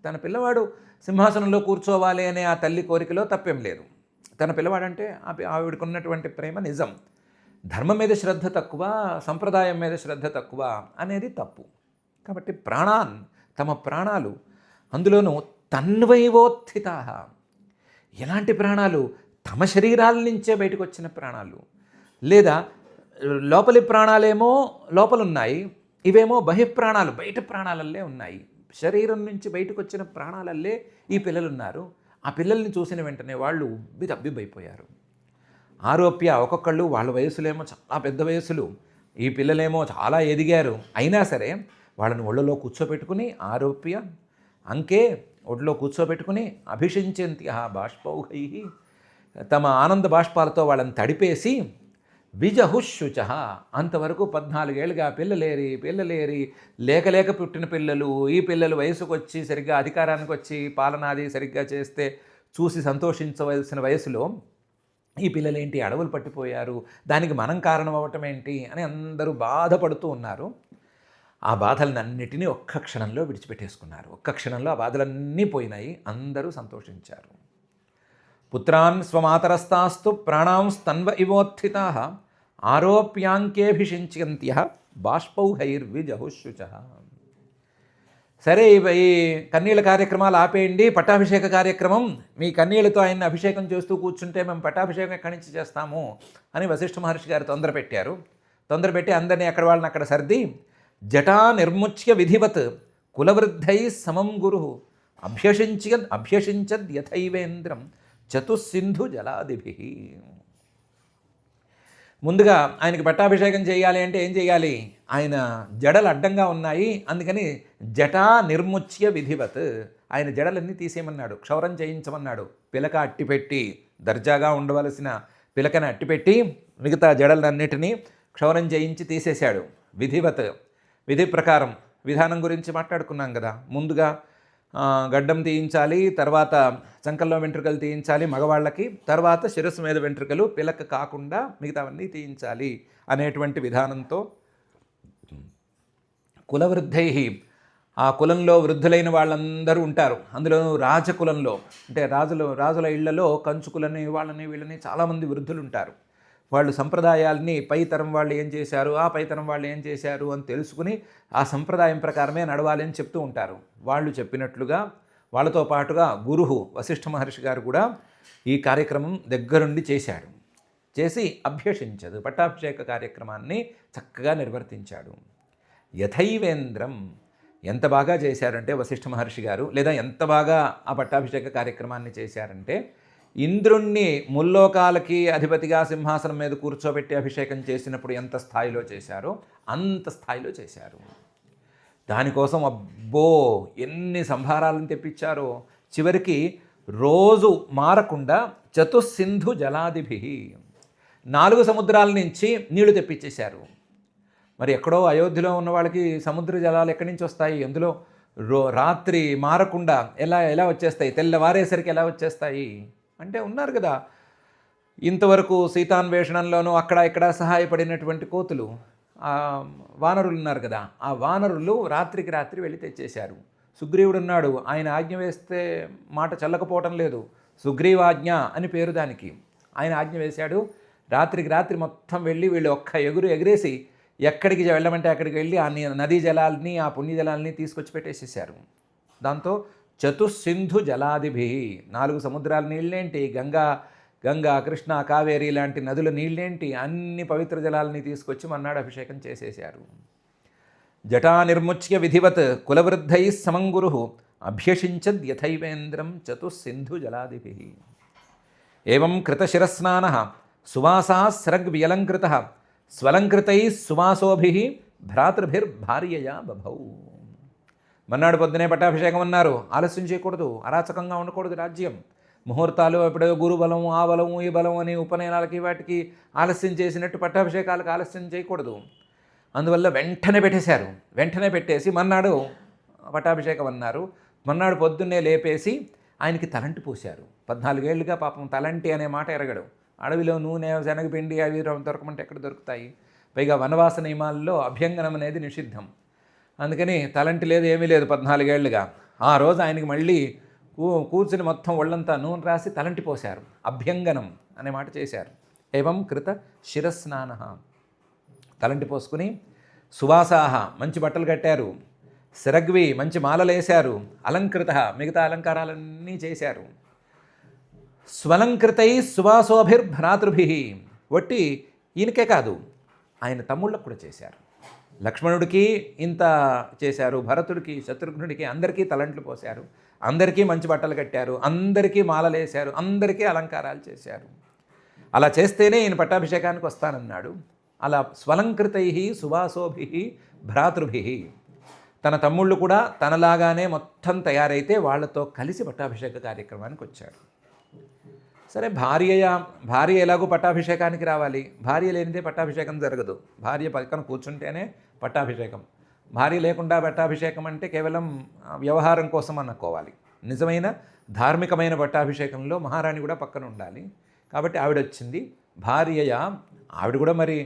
తన పిల్లవాడు సింహాసనంలో కూర్చోవాలి అనే ఆ తల్లి కోరికలో తప్పేం లేదు. తన పిల్లవాడంటే ఆవిడకున్నటువంటి ప్రేమ నిజం. ధర్మం మీద శ్రద్ధ తక్కువ, సంప్రదాయం మీద శ్రద్ధ తక్కువ అనేది తప్పు. కాబట్టి ప్రాణాన్, తమ ప్రాణాలు, అందులోనూ తన్వైవోత్థితా, ఎలాంటి ప్రాణాలు? తమ శరీరాల నుంచే బయటకు వచ్చిన ప్రాణాలు, లేదా లోపలి ప్రాణాలేమో లోపలున్నాయి, ఇవేమో బహిఃప్రాణాలు బయట ప్రాణాలల్లే ఉన్నాయి. శరీరం నుంచి బయటకు వచ్చిన ప్రాణాలల్లే ఈ పిల్లలున్నారు. ఆ పిల్లల్ని చూసిన వెంటనే వాళ్ళు తబ్బిబ్బైపోయారు. ఆరోప్య, ఒక్కొక్కళ్ళు వాళ్ళ వయసులేమో చాలా పెద్ద వయసులు, ఈ పిల్లలేమో చాలా ఎదిగారు. అయినా సరే వాళ్ళని ఒళ్ళలో కూర్చోబెట్టుకుని ఆరోప్య అంకే ఒడిలో కూర్చోబెట్టుకుని అభిషించంతి బాష్పౌహై, తమ ఆనంద బాష్పాలతో వాళ్ళని తడిపేసి విజహుశుచ, అంతవరకు 14 ఏళ్ళుగా పిల్లలేరి లేక పుట్టిన పిల్లలు, ఈ పిల్లలు వయసుకు వచ్చి సరిగ్గా అధికారానికి వచ్చి పాలనాది సరిగ్గా చేస్తే చూసి సంతోషించవలసిన వయసులో ఈ పిల్లలేంటి అడవులు పట్టిపోయారు, దానికి మనం కారణం అవ్వటం ఏంటి అని అందరూ బాధపడుతూ ఉన్నారు. ఆ బాధలన్నిటినీ ఒక్క క్షణంలో విడిచిపెట్టేసుకున్నారు. ఒక్క క్షణంలో ఆ బాధలన్నీ పోయినాయి. అందరూ సంతోషించారు. పుత్రాన్ స్వమాతరస్తాస్తు ప్రాణాంస్తన్వ ఇవోత్థితా ఆరోప్యాంకేభిషించంత్య బాష్పౌహైర్విజహుశుచ. సరే, ఈ కన్నీళ్ళ కార్యక్రమాలు ఆపేయండి, పట్టాభిషేక కార్యక్రమం, మీ కన్నీళ్లతో ఆయన్ని అభిషేకం చేస్తూ కూర్చుంటే మేము పట్టాభిషేకం ఎక్కడి నుంచి చేస్తాము అని వశిష్ఠ మహర్షి గారు తొందరపెట్టి అందరినీ అక్కడ వాళ్ళని అక్కడ సర్ది జటా నిర్ముచ్య విధివత్ కులవృద్ధై సమం గురు అభ్యషించద్ యథైవేంద్రం చతుస్సింధు జలాదిభి. ముందుగా ఆయనకి పట్టాభిషేకం చేయాలి అంటే ఏం చేయాలి? ఆయన జడలు అడ్డంగా ఉన్నాయి, అందుకని జటా నిర్ముచ్య విధివత్, ఆయన జడలన్నీ తీసేయమన్నాడు, క్షౌరం చేయించమన్నాడు. పిలక అట్టిపెట్టి, దర్జాగా ఉండవలసిన పిలకని అట్టిపెట్టి మిగతా జడలన్నిటినీ క్షౌరం చేయించి తీసేశాడు. విధివత్, విధి ప్రకారం, విధానం గురించి మాట్లాడుకున్నాం కదా. ముందుగా గడ్డం తీయించాలి, తర్వాత చంకల్లో వెంట్రుకలు తీయించాలి మగవాళ్ళకి, తర్వాత శిరస్సు మీద వెంట్రుకలు పిలక కాకుండా మిగతావన్నీ తీయించాలి అనేటువంటి విధానంతో కులవృద్ధై, ఆ కులంలో వృద్ధులైన వాళ్ళందరూ ఉంటారు. అందులో రాజకులంలో అంటే రాజుల ఇళ్లలో కంచుకులని వీళ్ళని చాలామంది వృద్ధులు ఉంటారు. వాళ్ళు సంప్రదాయాల్ని పై తరం వాళ్ళు ఏం చేశారు, ఆ పై తరం వాళ్ళు ఏం చేశారు అని తెలుసుకుని ఆ సంప్రదాయం ప్రకారమే నడవాలి అని చెప్తూ ఉంటారు. వాళ్ళు చెప్పినట్లుగా వాళ్ళతో పాటుగా గురువు వశిష్ఠ మహర్షి గారు కూడా ఈ కార్యక్రమం దగ్గరుండి చేసి అభ్యషించదు, పట్టాభిషేక కార్యక్రమాన్ని చక్కగా నిర్వర్తించాడు. యథైవేంద్రం, ఎంత బాగా చేశారంటే వశిష్ఠ మహర్షి గారు, లేదా ఎంత బాగా ఆ పట్టాభిషేక కార్యక్రమాన్ని చేశారంటే, ఇంద్రుణ్ణి ముల్లోకాలకి అధిపతిగా సింహాసనం మీద కూర్చోబెట్టి అభిషేకం చేసినప్పుడు ఎంత స్థాయిలో చేశారో అంత స్థాయిలో చేశారు. దానికోసం అబ్బో ఎన్ని సంభారాలను తెప్పించారో. చివరికి రోజు మారకుండా చతుస్సింధు జలాదిభి, 4 సముద్రాల నుంచి నీళ్లు తెప్పించేశారు. మరి ఎక్కడో అయోధ్యలో ఉన్న వాళ్ళకి సముద్ర జలాలు ఎక్కడి నుంచి వస్తాయి? అందులో రాత్రి మారకుండా ఎలా వచ్చేస్తాయి? తెల్లవారేసరికి ఎలా వచ్చేస్తాయి అంటే ఉన్నారు కదా, ఇంతవరకు సీతాన్వేషణంలోనూ అక్కడ ఇక్కడ సహాయపడినటువంటి కోతులు, వానరులు ఉన్నారు కదా, ఆ వానరులు రాత్రికి రాత్రి వెళ్ళి తెచ్చేశారు. సుగ్రీవుడు ఉన్నాడు, ఆయన ఆజ్ఞ వేస్తే మాట చల్లకపోవటం లేదు, సుగ్రీవాజ్ఞ అని పేరు దానికి. ఆయన ఆజ్ఞ వేశాడు, రాత్రికి రాత్రి మొత్తం వెళ్ళి వీళ్ళు ఒక్క ఎగిరేసి ఎక్కడికి వెళ్ళమంటే అక్కడికి వెళ్ళి ఆ నదీ జలాల్ని ఆ పుణ్య జలాల్ని తీసుకొచ్చి పెట్టేసేసారు. దాంతో చతుస్సింధు జలాదిభి, 4 సముద్రాల నీళ్ళేంటి, గంగా కృష్ణ కావేరి లాంటి నదుల నీళ్ళేంటి, అన్ని పవిత్ర జలాలని తీసుకొచ్చి మన్నాడు అభిషేకం చేసేశారు. జటా నిర్ముచ్య విధివత్ కులవృద్ధై సమంగురు అభ్యషించద్ యథైవేంద్రం చతుస్సింధు జలాదిభి. ఏవం కృతశిరస్నాన సువాసా స్రగ్వ్యలంకృత స్వలంకృతై సువాసోభి భ్రాతృభిర్భార్యయా బభౌ. మన్నాడు పొద్దునే పట్టాభిషేకం అన్నారు, ఆలస్యం చేయకూడదు, అరాచకంగా ఉండకూడదు రాజ్యం. ముహూర్తాలు ఎప్పుడో గురుబలం ఆ బలం ఈ బలం అని ఉపనయనాలకి వాటికి ఆలస్యం చేసినట్టు పట్టాభిషేకాలకు ఆలస్యం చేయకూడదు. అందువల్ల వెంటనే పెట్టేసి మన్నాడు పట్టాభిషేకం అన్నారు. మన్నాడు పొద్దున్నే లేపేసి ఆయనకి తలంటి పోశారు. 14 ఏళ్ళుగా పాపం తలంటి అనే మాట ఎరగడు. అడవిలో నూనె శనగపిండి అవి దొరకమంటే ఎక్కడ దొరుకుతాయి? పైగా వనవాస నియమాల్లో అభ్యంగనం అనేది నిషిద్ధం. అందుకని తలంటి లేదు, ఏమీ లేదు 14 ఏళ్ళుగా. ఆ రోజు ఆయనకి మళ్ళీ కూర్చుని మొత్తం ఒళ్ళంతా నూనె రాసి తలంటి పోశారు, అభ్యంగనం అనే మాట చేశారు. ఏవం కృత శిరస్నాన, తలంటి పోసుకుని, సువాసాహ మంచి బట్టలు కట్టారు, శరగ్వి మంచి మాలలేశారు, అలంకృత మిగతా అలంకారాలన్నీ చేశారు, స్వలంకృతై సువాసోభిర్భ్రాతృభి, వట్టి ఈయనకే కాదు ఆయన తమ్ముళ్ళకు కూడా చేశారు. లక్ష్మణుడికి ఇంత చేశారు, భరతుడికి శత్రుఘ్నుడికి అందరికీ తలంట్లు పోశారు, అందరికీ మంచి బట్టలు కట్టారు, అందరికీ మాలలేశారు, అందరికీ అలంకారాలు చేశారు. అలా చేస్తేనే ఈయన పట్టాభిషేకానికి వస్తానన్నాడు. అలా స్వలంకృతై సువాసోభి భ్రాతృభి, తన తమ్ముళ్ళు కూడా తనలాగానే మొత్తం తయారైతే వాళ్ళతో కలిసి పట్టాభిషేక కార్యక్రమానికి వచ్చాడు. సరే, భార్య ఎలాగో పట్టాభిషేకానికి రావాలి. భార్య లేనిదే పట్టాభిషేకం జరగదు. భార్య పక్కన కూర్చుంటేనే పట్టాభిషేకం. భార్య లేకుండా పట్టాభిషేకం అంటే కేవలం వ్యవహారం కోసం అనుకోవాలి. నిజమైన ధార్మికమైన పట్టాభిషేకంలో మహారాణి కూడా పక్కన ఉండాలి. కాబట్టి ఆవిడ వచ్చింది. ఆవిడ కూడా మరి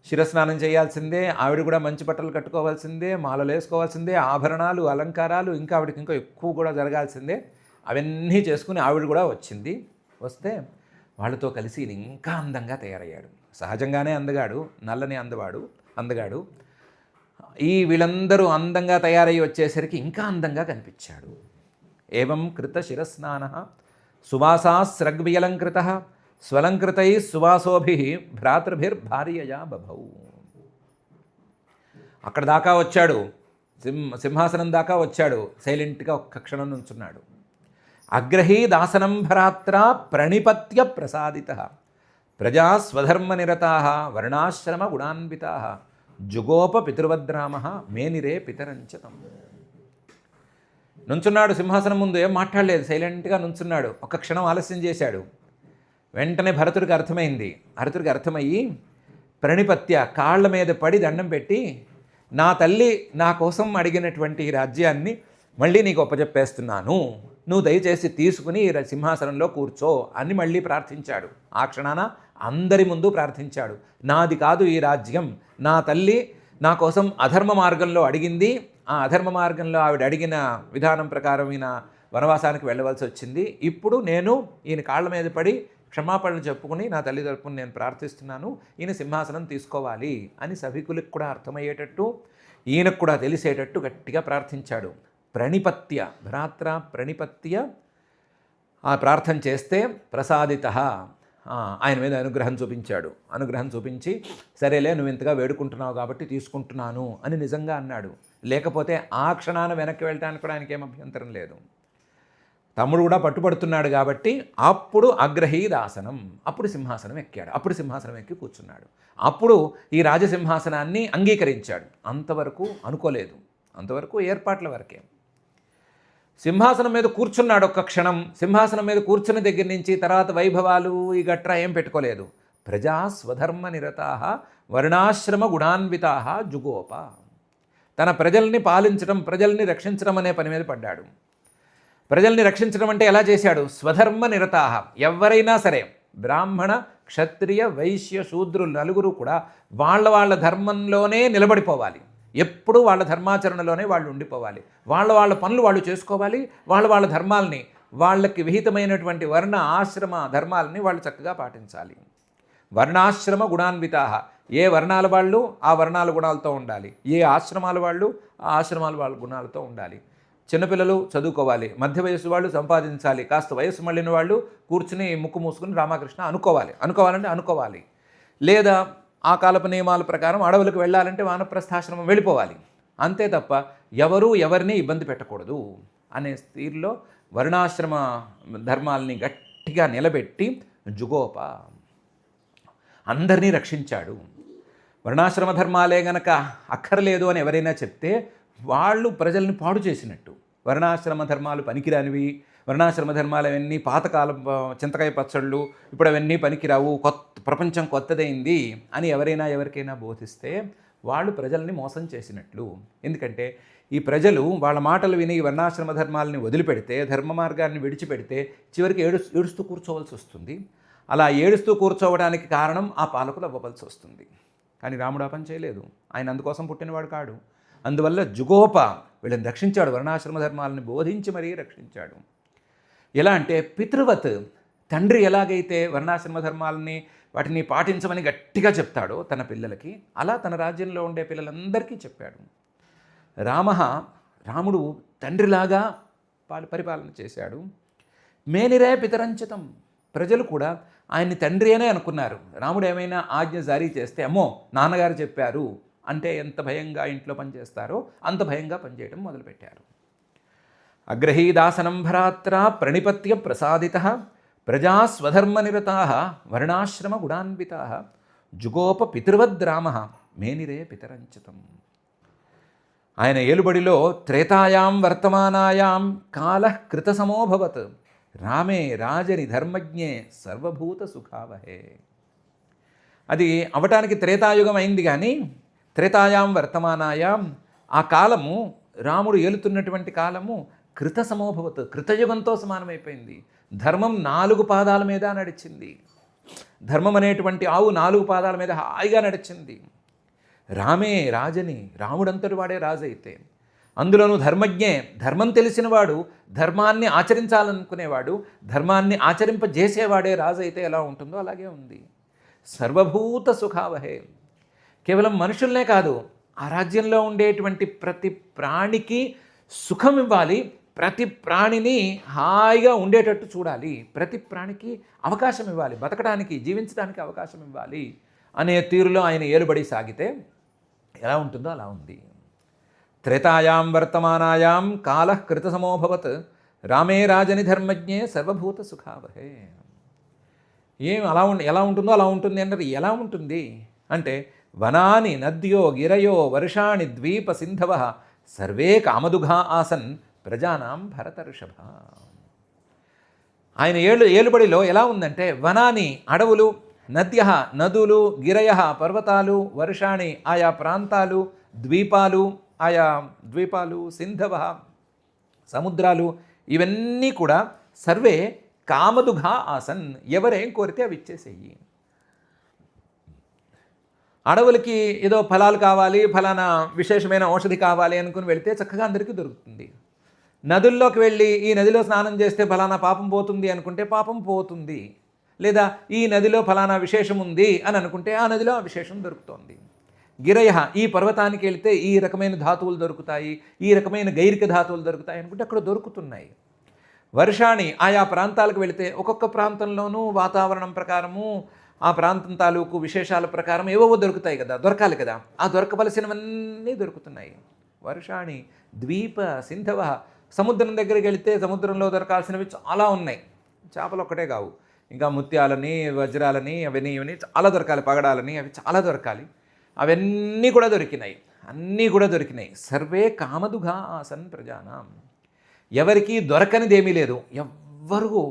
శిరస్నానం చేయాల్సిందే, ఆవిడ కూడా మంచి బట్టలు కట్టుకోవాల్సిందే, మాలలు వేసుకోవాల్సిందే, ఆభరణాలు, అలంకారాలు, ఇంకా ఆవిడకి ఇంకా ఎక్కువ కూడా జరగాల్సిందే. అవన్నీ చేసుకుని ఆవిడ కూడా వచ్చింది. వస్తే వాళ్ళతో కలిసి ఈయన ఇంకా అందంగా తయారయ్యాడు. సహజంగానే నల్లని అందగాడు. వీళ్ళందరూ అందంగా తయారయ్యి వచ్చేసరికి ఇంకా అందంగా కనిపించాడు. ఏవం కృత శిరస్నాన సువాసాస్రగ్వియలంకృత స్వలంకృతై సువాసోభి భ్రాతృభిర్భార్యయా బభౌ. అక్కడ దాకా వచ్చాడు, సింహాసనం దాకా వచ్చాడు. సైలెంట్గా ఒక్క క్షణం నుంచున్నాడు. అగ్రహీదాసనం భరాత్ర ప్రణిపత్య ప్రసాదిత ప్రజా స్వధర్మనిరతా వర్ణాశ్రమ గుణాన్వితా జుగోప పితృవద్రామ మేనిరే పితరంచతం. నుంచున్నాడు సింహాసనం ముందు, ఏం మాట్లాడలేదు, సైలెంట్గా నుంచున్నాడు. ఒక్క క్షణం ఆలస్యం చేశాడు. వెంటనే భరతుడికి అర్థమయ్యి ప్రణిపత్య కాళ్ళ మీద పడి దండం పెట్టి, నా తల్లి నా కోసం అడిగినటువంటి రాజ్యాన్ని మళ్ళీ నీకు ఒప్పచెప్పేస్తున్నాను, నువ్వు దయచేసి తీసుకుని సింహాసనంలో కూర్చో అని మళ్ళీ ప్రార్థించాడు. ఆ క్షణాన అందరి ముందు ప్రార్థించాడు. నాది కాదు ఈ రాజ్యం, నా తల్లి నా కోసం అధర్మ మార్గంలో అడిగింది, ఆ అధర్మ మార్గంలో ఆవిడ అడిగిన విధానం ప్రకారం ఈయన వనవాసానికి వెళ్ళవలసి వచ్చింది. ఇప్పుడు నేను ఈయన కాళ్ళ మీద పడి క్షమాపణలు చెప్పుకుని నా తల్లి తరపున నేను ప్రార్థిస్తున్నాను, ఈయన సింహాసనం తీసుకోవాలి అని సభికులకు కూడా అర్థమయ్యేటట్టు, ఈయనకు కూడా తెలిసేటట్టు గట్టిగా ప్రార్థించాడు. భ్రాత్ర ప్రణిపత్య ఆ ప్రార్థన చేస్తే ప్రసాదిత ఆయన మీద అనుగ్రహం చూపించి సరేలే నువ్వు ఇంతగా వేడుకుంటున్నావు కాబట్టి తీసుకుంటున్నాను అని నిజంగా అన్నాడు. లేకపోతే ఆ క్షణాన వెనక్కి వెళ్ళడానికి కూడా ఆయనకేం అభ్యంతరం లేదు. తమ్ముడు కూడా పట్టుబడుతున్నాడు కాబట్టి అప్పుడు అగ్రహీదాసనం, అప్పుడు సింహాసనం ఎక్కి కూర్చున్నాడు. అప్పుడు ఈ రాజసింహాసనాన్ని అంగీకరించాడు. అంతవరకు అనుకోలేదు, అంతవరకు ఏర్పాట్ల వరకే. సింహాసనం మీద కూర్చున్నాడు. ఒక్క క్షణం సింహాసనం మీద కూర్చున్న దగ్గర నుంచి తర్వాత వైభవాలు ఈ గట్రా ఏం పెట్టుకోలేదు. ప్రజా స్వధర్మ నిరతా వర్ణాశ్రమ గుణాన్వితా జుగోప. తన ప్రజల్ని పాలించడం, ప్రజల్ని రక్షించడం అనే పని మీద పడ్డాడు. ప్రజల్ని రక్షించడం అంటే ఎలా చేశాడు? స్వధర్మ నిరతా. ఎవరైనా సరే బ్రాహ్మణ క్షత్రియ వైశ్య శూద్రులు నలుగురు కూడా వాళ్ళ ధర్మంలోనే నిలబడిపోవాలి. ఎప్పుడూ వాళ్ళ ధర్మాచరణలోనే వాళ్ళు ఉండిపోవాలి. వాళ్ళ పనులు వాళ్ళు చేసుకోవాలి. వాళ్ళ ధర్మాలని, వాళ్ళకి విహితమైనటువంటి వర్ణ ఆశ్రమ ధర్మాలని వాళ్ళు చక్కగా పాటించాలి. వర్ణాశ్రమ గుణాన్వితా. ఏ వర్ణాల వాళ్ళు ఆ వర్ణాల గుణాలతో ఉండాలి, ఏ ఆశ్రమాల వాళ్ళు ఆ ఆశ్రమాల వాళ్ళ గుణాలతో ఉండాలి. చిన్నపిల్లలు చదువుకోవాలి, మధ్య వయస్సు వాళ్ళు సంపాదించాలి, కాస్త వయస్సు మళ్ళిన వాళ్ళు కూర్చుని ముక్కు మూసుకుని రామకృష్ణ అనుకోవాలి. లేదా ఆ కాలపు నియమాల ప్రకారం అడవులకు వెళ్ళాలంటే వానప్రస్థాశ్రమం వెళ్ళిపోవాలి. అంతే తప్ప ఎవరిని ఇబ్బంది పెట్టకూడదు అనే స్థితిలో వర్ణాశ్రమ ధర్మాలని గట్టిగా నిలబెట్టి జుగోప అందరినీ రక్షించాడు. వర్ణాశ్రమ ధర్మాలే గనక అక్కర్లేదు అని ఎవరైనా చెప్తే వాళ్ళు ప్రజల్ని పాడు చేసినట్టు. వర్ణాశ్రమ ధర్మాలు పనికిరానివి, వర్ణాశ్రమ ధర్మాలు అవన్నీ పాతకాలం చింతకాయ పచ్చళ్ళు, ఇప్పుడు అవన్నీ పనికిరావు, ప్రపంచం కొత్తదైంది అని ఎవరికైనా బోధిస్తే వాళ్ళు ప్రజల్ని మోసం చేసినట్లు. ఎందుకంటే ఈ ప్రజలు వాళ్ళ మాటలు విని ఈ వర్ణాశ్రమ ధర్మాలని వదిలిపెడితే, ధర్మ మార్గాన్ని విడిచిపెడితే చివరికి ఏడుస్తూ కూర్చోవలసి వస్తుంది. అలా ఏడుస్తూ కూర్చోవడానికి కారణం ఆ పాలకులు అవ్వవలసి వస్తుంది. కానీ రాముడు ఆ పని చేయలేదు. ఆయన అందుకోసం పుట్టినవాడు కాడు. అందువల్ల జుగోప వీళ్ళని రక్షించాడు. వర్ణాశ్రమ ధర్మాలను బోధించి మరీ రక్షించాడు. ఎలా అంటే పితృవత్, తండ్రి ఎలాగైతే వర్ణాశ్రమ ధర్మాలని వాటిని పాటించమని గట్టిగా చెప్తాడో తన పిల్లలకి, అలా తన రాజ్యంలో ఉండే పిల్లలందరికీ చెప్పాడు. రాముడు తండ్రిలాగా పరిపాలన చేశాడు. మేనిరే పితరంచితం. ప్రజలు కూడా ఆయన్ని తండ్రి అనే అనుకున్నారు. రాముడు ఏమైనా ఆజ్ఞ జారీ చేస్తే అమ్మో నాన్నగారు చెప్పారు అంటే ఎంత భయంగా ఇంట్లో పనిచేస్తారో అంత భయంగా పనిచేయడం మొదలుపెట్టారు. అగ్రహీదాసనం భరాత్ర ప్రణిపత్య ప్రసాదిత ప్రజా స్వధర్మనిరతా వర్ణాశ్రమ గుణాన్వితా జుగోప పితృవద్రామ మేనిరే పితరంచితం. ఆయన ఏలుబడిలో త్రేతాయాం వర్తమానాయాం కాలః కృతసమోభవత్ రామే రాజని ధర్మజ్ఞే సర్వభూత సుఖావహే. అది అవటానికి త్రేతాయుగం అయింది, కానీ త్రేతాయాం వర్తమానాయాం ఆ కాలము, రాముడు ఏలుతున్నటువంటి కాలము కృతసమోభవత్ కృతయుగంతో సమానమైపోయింది. ధర్మం 4 పాదాల మీద నడిచింది. ధర్మం అనేటువంటి ఆవు 4 పాదాల మీద హాయిగా నడిచింది. రామే రాజని, రాముడంతటి వాడే రాజు అయితే, అందులోనూ ధర్మజ్ఞే, ధర్మం తెలిసినవాడు, ధర్మాన్ని ఆచరించాలనుకునేవాడు, ధర్మాన్ని ఆచరింపజేసేవాడే రాజు అయితే ఎలా ఉంటుందో అలాగే ఉంది. సర్వభూత సుఖావహే. కేవలం మనుషుల్నే కాదు, ఆ రాజ్యంలో ఉండేటువంటి ప్రతి ప్రాణికి సుఖం ఇవ్వాలి, ప్రతి ప్రాణిని హాయిగా ఉండేటట్టు చూడాలి, ప్రతి ప్రాణికి అవకాశం ఇవ్వాలి, బతకడానికి జీవించడానికి అవకాశం ఇవ్వాలి అనే తీరులో ఆయన ఏలుబడి సాగితే ఎలా ఉంటుందో అలా ఉంది. త్రేతాయాం వర్తమానాయాం కాలః కృతసమోభవత్ రామే రాజని ధర్మజ్ఞే సర్వభూత సుఖావహే. ఎలా ఉంటుందో అలా ఉంటుంది అన్నారు. ఎలా ఉంటుంది అంటే, వనాని నద్యో గిరయో వర్షాణి ద్వీప సింధవ సర్వే కామదుఘా ఆసన్ ప్రజానాం భరతర్షభ. ఆయన ఏలుబడిలో ఎలా ఉందంటే, వనాని అడవులు, నద్య నదులు, గిరయ పర్వతాలు, వర్షాణి ఆయా ప్రాంతాలు, ఆయా ద్వీపాలు, సింధవ సముద్రాలు, ఇవన్నీ కూడా సర్వే కామదుఘా ఆసన్, ఎవరేం కోరితే అవి ఇచ్చేసేయి. అడవులకి ఏదో ఫలాలు కావాలి, ఫలానా విశేషమైన ఔషధి కావాలి అనుకుని వెళితే చక్కగా అందరికీ దొరుకుతుంది. నదుల్లోకి వెళ్ళి ఈ నదిలో స్నానం చేస్తే ఫలానా పాపం పోతుంది అనుకుంటే పాపం పోతుంది. లేదా ఈ నదిలో ఫలానా విశేషం ఉంది అని అనుకుంటే ఆ నదిలో ఆ విశేషం దొరుకుతోంది. గిరయ, ఈ పర్వతానికి వెళితే ఈ రకమైన ధాతువులు దొరుకుతాయి, ఈ రకమైన గైరిక ధాతువులు దొరుకుతాయి అనుకుంటే అక్కడ దొరుకుతున్నాయి. వర్షాణి, ఆయా ప్రాంతాలకు వెళితే ఒక్కొక్క ప్రాంతంలోనూ వాతావరణం ప్రకారము ఆ ప్రాంతం తాలూకు విశేషాల ప్రకారం ఏవో దొరుకుతాయి కదా, దొరకాలి కదా, ఆ దొరకవలసినవన్నీ దొరుకుతున్నాయి. వర్షాణి ద్వీప సింధవ, సముద్రం దగ్గరికి వెళితే సముద్రంలో దొరకాల్సినవి చాలా ఉన్నాయి. చేపలు ఒక్కటే కావు, ఇంకా ముత్యాలని, వజ్రాలని, ఇవన్నీ చాలా దొరకాలి, పగడాలని, అవి చాలా దొరకాలి. అవన్నీ కూడా దొరికినాయి, అన్నీ కూడా దొరికినాయి. సర్వే కామదుఘా ఆసన్ ప్రజానాం, ఎవరికి దొరకనిదేమీ లేదు, ఎవ్వరూ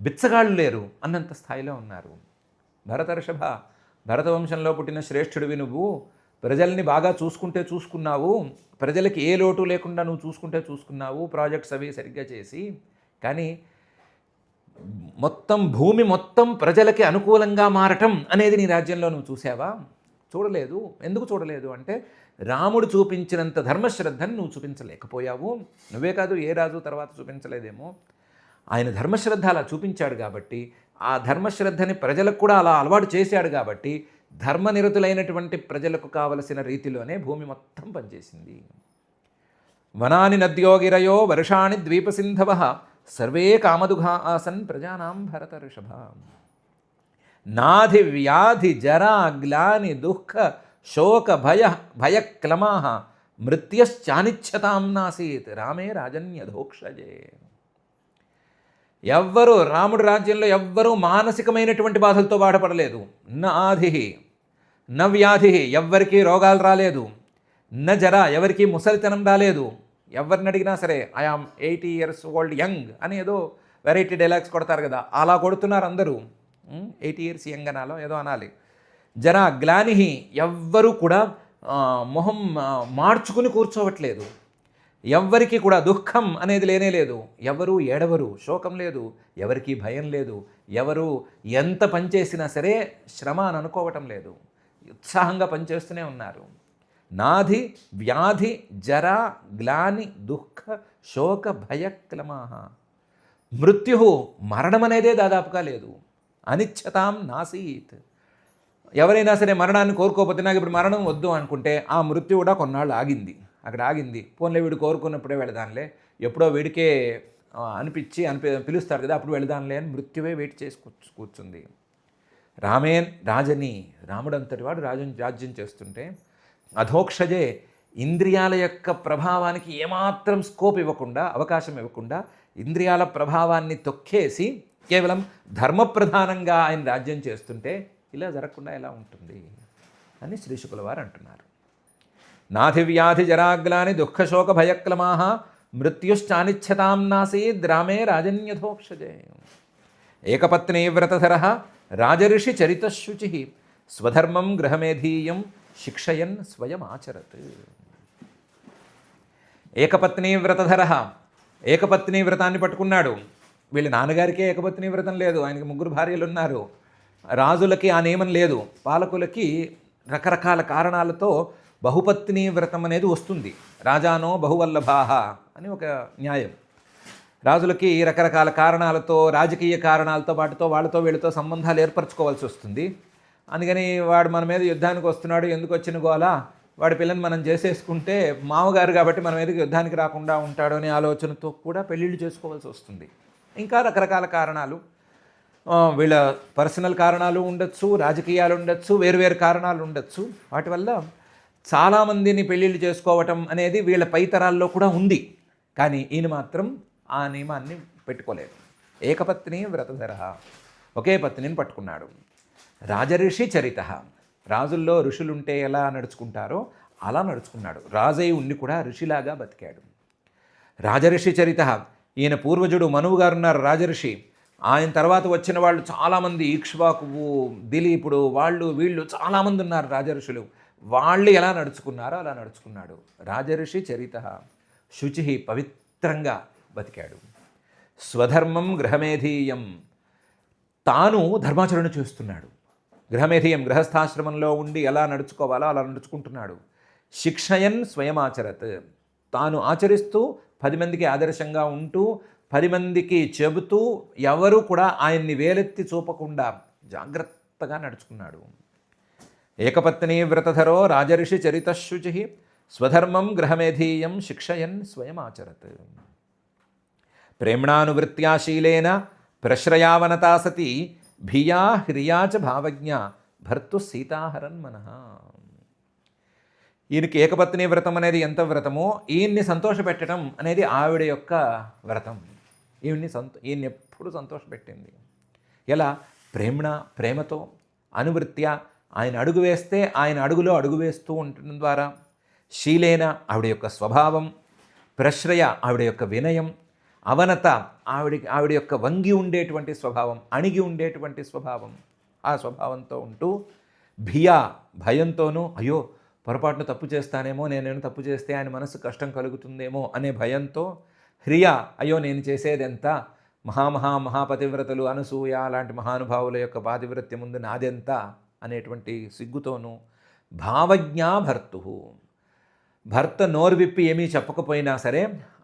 బిచ్చగాళ్ళు లేరు అన్నంత స్థాయిలో ఉన్నారు. భరతర్షభ, భరతవంశంలో పుట్టిన శ్రేష్ఠుడివి నువ్వు, ప్రజల్ని బాగా చూసుకున్నావు, ప్రజలకి ఏ లోటు లేకుండా నువ్వు చూసుకున్నావు, ప్రాజెక్ట్స్ అవి సరిగ్గా చేసి. కానీ భూమి మొత్తం ప్రజలకి అనుకూలంగా మారటం అనేది నీ రాజ్యంలో నువ్వు చూసావా? చూడలేదు. ఎందుకు చూడలేదు అంటే, రాముడు చూపించినంత ధర్మశ్రద్ధని నువ్వు చూపించలేకపోయావు. నువ్వే కాదు, ఏ రాజు తర్వాత చూపించలేదేమో. ఆయన ధర్మశ్రద్ధ అలా చూపించాడు కాబట్టి, ఆ ధర్మశ్రద్ధని ప్రజలకు కూడా అలా అలవాటు చేశాడు కాబట్టి, ధర్మనిరతులైనటువంటి ప్రజలకు కావలసిన రీతిలోనే భూమి మొత్తం పనిచేసింది. వనాని నద్యో గిరయో వర్షాణి ద్వీపసింధవ సర్వే కామదుఘా ఆసన్ ప్రజానాం భరతర్షభ. నాధి వ్యాధి జరా గ్లాని దుఃఖ శోక భయక్లమా మృత్యశ్చానిచ్చతాం నాసీత్ రామే రాజన్యధోక్షజే. ఎవ్వరూ రాముడి రాజ్యంలో ఎవ్వరూ మానసికమైనటువంటి బాధలతో బాధపడలేదు. న ఆధి న వ్యాధి, ఎవ్వరికీ రోగాలు రాలేదు. న జర, ఎవరికి ముసలితనం రాలేదు. ఎవరిని అడిగినా సరే ఐఆమ్ 80 years old యంగ్ అని ఏదో వెరైటీ డైలాగ్స్ కొడతారు కదా, అలా కొడుతున్నారు అందరూ. 80 years యంగ్ అనాలో ఏదో అనాలి. జర గ్లానిహి, ఎవ్వరూ కూడా మొహం మార్చుకుని కూర్చోవట్లేదు. ఎవ్వరికి కూడా దుఃఖం అనేది లేనే లేదు. ఎవరు ఏడవరు, శోకం లేదు, ఎవరికి భయం లేదు. ఎవరు ఎంత పనిచేసినా సరే శ్రమ అని అనుకోవటం లేదు, ఉత్సాహంగా పనిచేస్తూనే ఉన్నారు. నాధి వ్యాధి జర గ్లాని దుఃఖ శోక భయక్లమాహ. మృత్యు, మరణం అనేదే దాదాపుగా లేదు. అనిచ్చతాం నాసీత్, ఎవరైనా సరే మరణాన్ని కోరుకోకపోతే, నాకు ఇప్పుడు మరణం వద్దు అనుకుంటే ఆ మృత్యు కూడా కొన్నాళ్ళు ఆగింది, అక్కడ ఆగింది. పోన్లే వీడు కోరుకున్నప్పుడే వెళదానులే, ఎప్పుడో వీడికే పిలుస్తారు కదా అప్పుడు వెళదానులే అని మృత్యువే వెయిట్ చేసి కూర్చుంది. రామేన్ రాజని, రాముడంతటి వాడు రాజ్యం చేస్తుంటే అధోక్షజే, ఇంద్రియాల యొక్క ప్రభావానికి ఏమాత్రం స్కోప్ ఇవ్వకుండా, అవకాశం ఇవ్వకుండా, ఇంద్రియాల ప్రభావాన్ని తొక్కేసి కేవలం ధర్మప్రధానంగా ఆయన రాజ్యం చేస్తుంటే ఇలా జరగకుండా ఎలా ఉంటుంది అని శ్రీ శుకుల వారు అంటున్నారు. నాధివ్యాధిజరాగ్లాని దుఃఖశోకభయక్లమాః మృత్యుశ్చానిచ్ఛతాం నాసీద్ రామే రాజన్యథోక్షజే. ఏకపత్నీవ్రతధరः రాజర్షిచరితశుచిः స్వధర్మం గృహమేధీయం శిక్షయన్ స్వయమాచరత్. ఏకపత్ని వ్రతధరః, ఏకపత్ని వ్రతాన్ని పట్టుకున్నాడు. వీళ్ళ నాన్నగారికే ఏకపత్ని వ్రతం లేదు, ఆయనకి 3 భార్యలు ఉన్నారు. రాజులకి ఆ నియమం లేదు. పాలకులకి రకరకాల కారణాలతో బహుపత్ని వ్రతం అనేది వస్తుంది. రాజానో బహువల్లభాః అని ఒక న్యాయం. రాజులకి రకరకాల కారణాలతో, రాజకీయ కారణాలతో పాటుతో వాళ్ళతో వీళ్ళతో సంబంధాలు ఏర్పరచుకోవాల్సి వస్తుంది. అందుకని వాడు మన మీద యుద్ధానికి వస్తున్నాడు, ఎందుకు వచ్చిన గోలా, వాడి పిల్లని మనం చేసేసుకుంటే మామగారు కాబట్టి మన మీదకి యుద్ధానికి రాకుండా ఉంటాడు అనే ఆలోచనతో కూడా పెళ్ళిళ్ళు చేసుకోవాల్సి వస్తుంది. ఇంకా రకరకాల కారణాలు, వీళ్ళ పర్సనల్ కారణాలు ఉండొచ్చు, రాజకీయాలు ఉండొచ్చు, వేరువేరు కారణాలు ఉండొచ్చు. వాటి వల్ల చాలామందిని పెళ్ళిళ్ళు చేసుకోవటం అనేది వీళ్ళ పైతరాల్లో కూడా ఉంది. కానీ ఈయన మాత్రం ఆ నియమాన్ని పెట్టుకోలేదు. ఏకపత్ని వ్రతధరః, ఒకే పత్నిని పట్టుకున్నాడు. రాజర్షి చరిత, రాజుల్లో ఋషులుంటే ఎలా నడుచుకుంటారో అలా నడుచుకున్నాడు. రాజై ఉండి కూడా ఋషిలాగా బతికాడు. రాజర్షి చరిత, ఈయన పూర్వజుడు మనువు గారున్నారు రాజర్షి. ఆయన తర్వాత వచ్చిన వాళ్ళు చాలామంది, ఇక్ష్వాకువు, దిలీపుడు, వాళ్ళు వీళ్ళు చాలామంది ఉన్నారు రాజర్షులు. వాళ్ళు ఎలా నడుచుకున్నారో అలా నడుచుకున్నాడు. రాజర్షి చరిత, శుచి, పవిత్రంగా బతికాడు. స్వధర్మం గృహమేధీయం, తాను ధర్మాచరణ చేస్తున్నాడు. గృహమేధీయం, గృహస్థాశ్రమంలో ఉండి ఎలా నడుచుకోవాలో అలా నడుచుకుంటున్నాడు. శిక్షయన్ స్వయమాచరత్, తాను ఆచరిస్తూ 10 మందికి ఆదర్శంగా ఉంటూ 10 మందికి చెబుతూ ఎవరు కూడా ఆయన్ని వేలెత్తి చూపకుండా జాగ్రత్తగా నడుచుకున్నాడు. ఏకపత్ని వ్రతధరో రాజర్షి చరితశుచి స్వధర్మం గృహమేధీయం శిక్షయన్ స్వయమాచరత్. ప్రేమ్ణానువృత్యాశీలేన ప్రశ్రయావనతా సతి భియా హ్రియా చ భావజ్ఞ భర్తు సీతాహరన్ మనః. ఈయనకి ఏకపత్ని వ్రతం అనేది ఎంత వ్రతమో, ఈయన్ని సంతోషపెట్టడం అనేది ఆవిడ యొక్క వ్రతం. ఈయన్ని ఎప్పుడు సంతోషపెట్టింది. ఎలా? ప్రేమతో, అనువృత్య, ఆయన అడుగు వేస్తే ఆయన అడుగులో అడుగు వేస్తూ ఉండటం ద్వారా, శీలేన ఆవిడ యొక్క స్వభావం, ప్రశ్రయ ఆవిడ యొక్క వినయం, అవనత ఆవిడ యొక్క వంగి ఉండేటువంటి స్వభావం, అణిగి ఉండేటువంటి స్వభావం, ఆ స్వభావంతో ఉంటూ, భియా భయంతోనూ, అయ్యో పొరపాటున తప్పు చేస్తానేమో, నేనేమైనా తప్పు చేస్తే ఆయన మనసు కష్టం కలుగుతుందేమో అనే భయంతో, హ్రియ, అయ్యో నేను చేసేది ఎంత, మహాపతివ్రతలు అనసూయ లాంటి మహానుభావుల యొక్క పాతివ్రత్యం ముందు నాదెంత అనేటువంటి సిగ్గుతోనూ, భావజ్ఞా భర్త నోరు విప్పి ఏమీ చెప్పకపోయినా సరే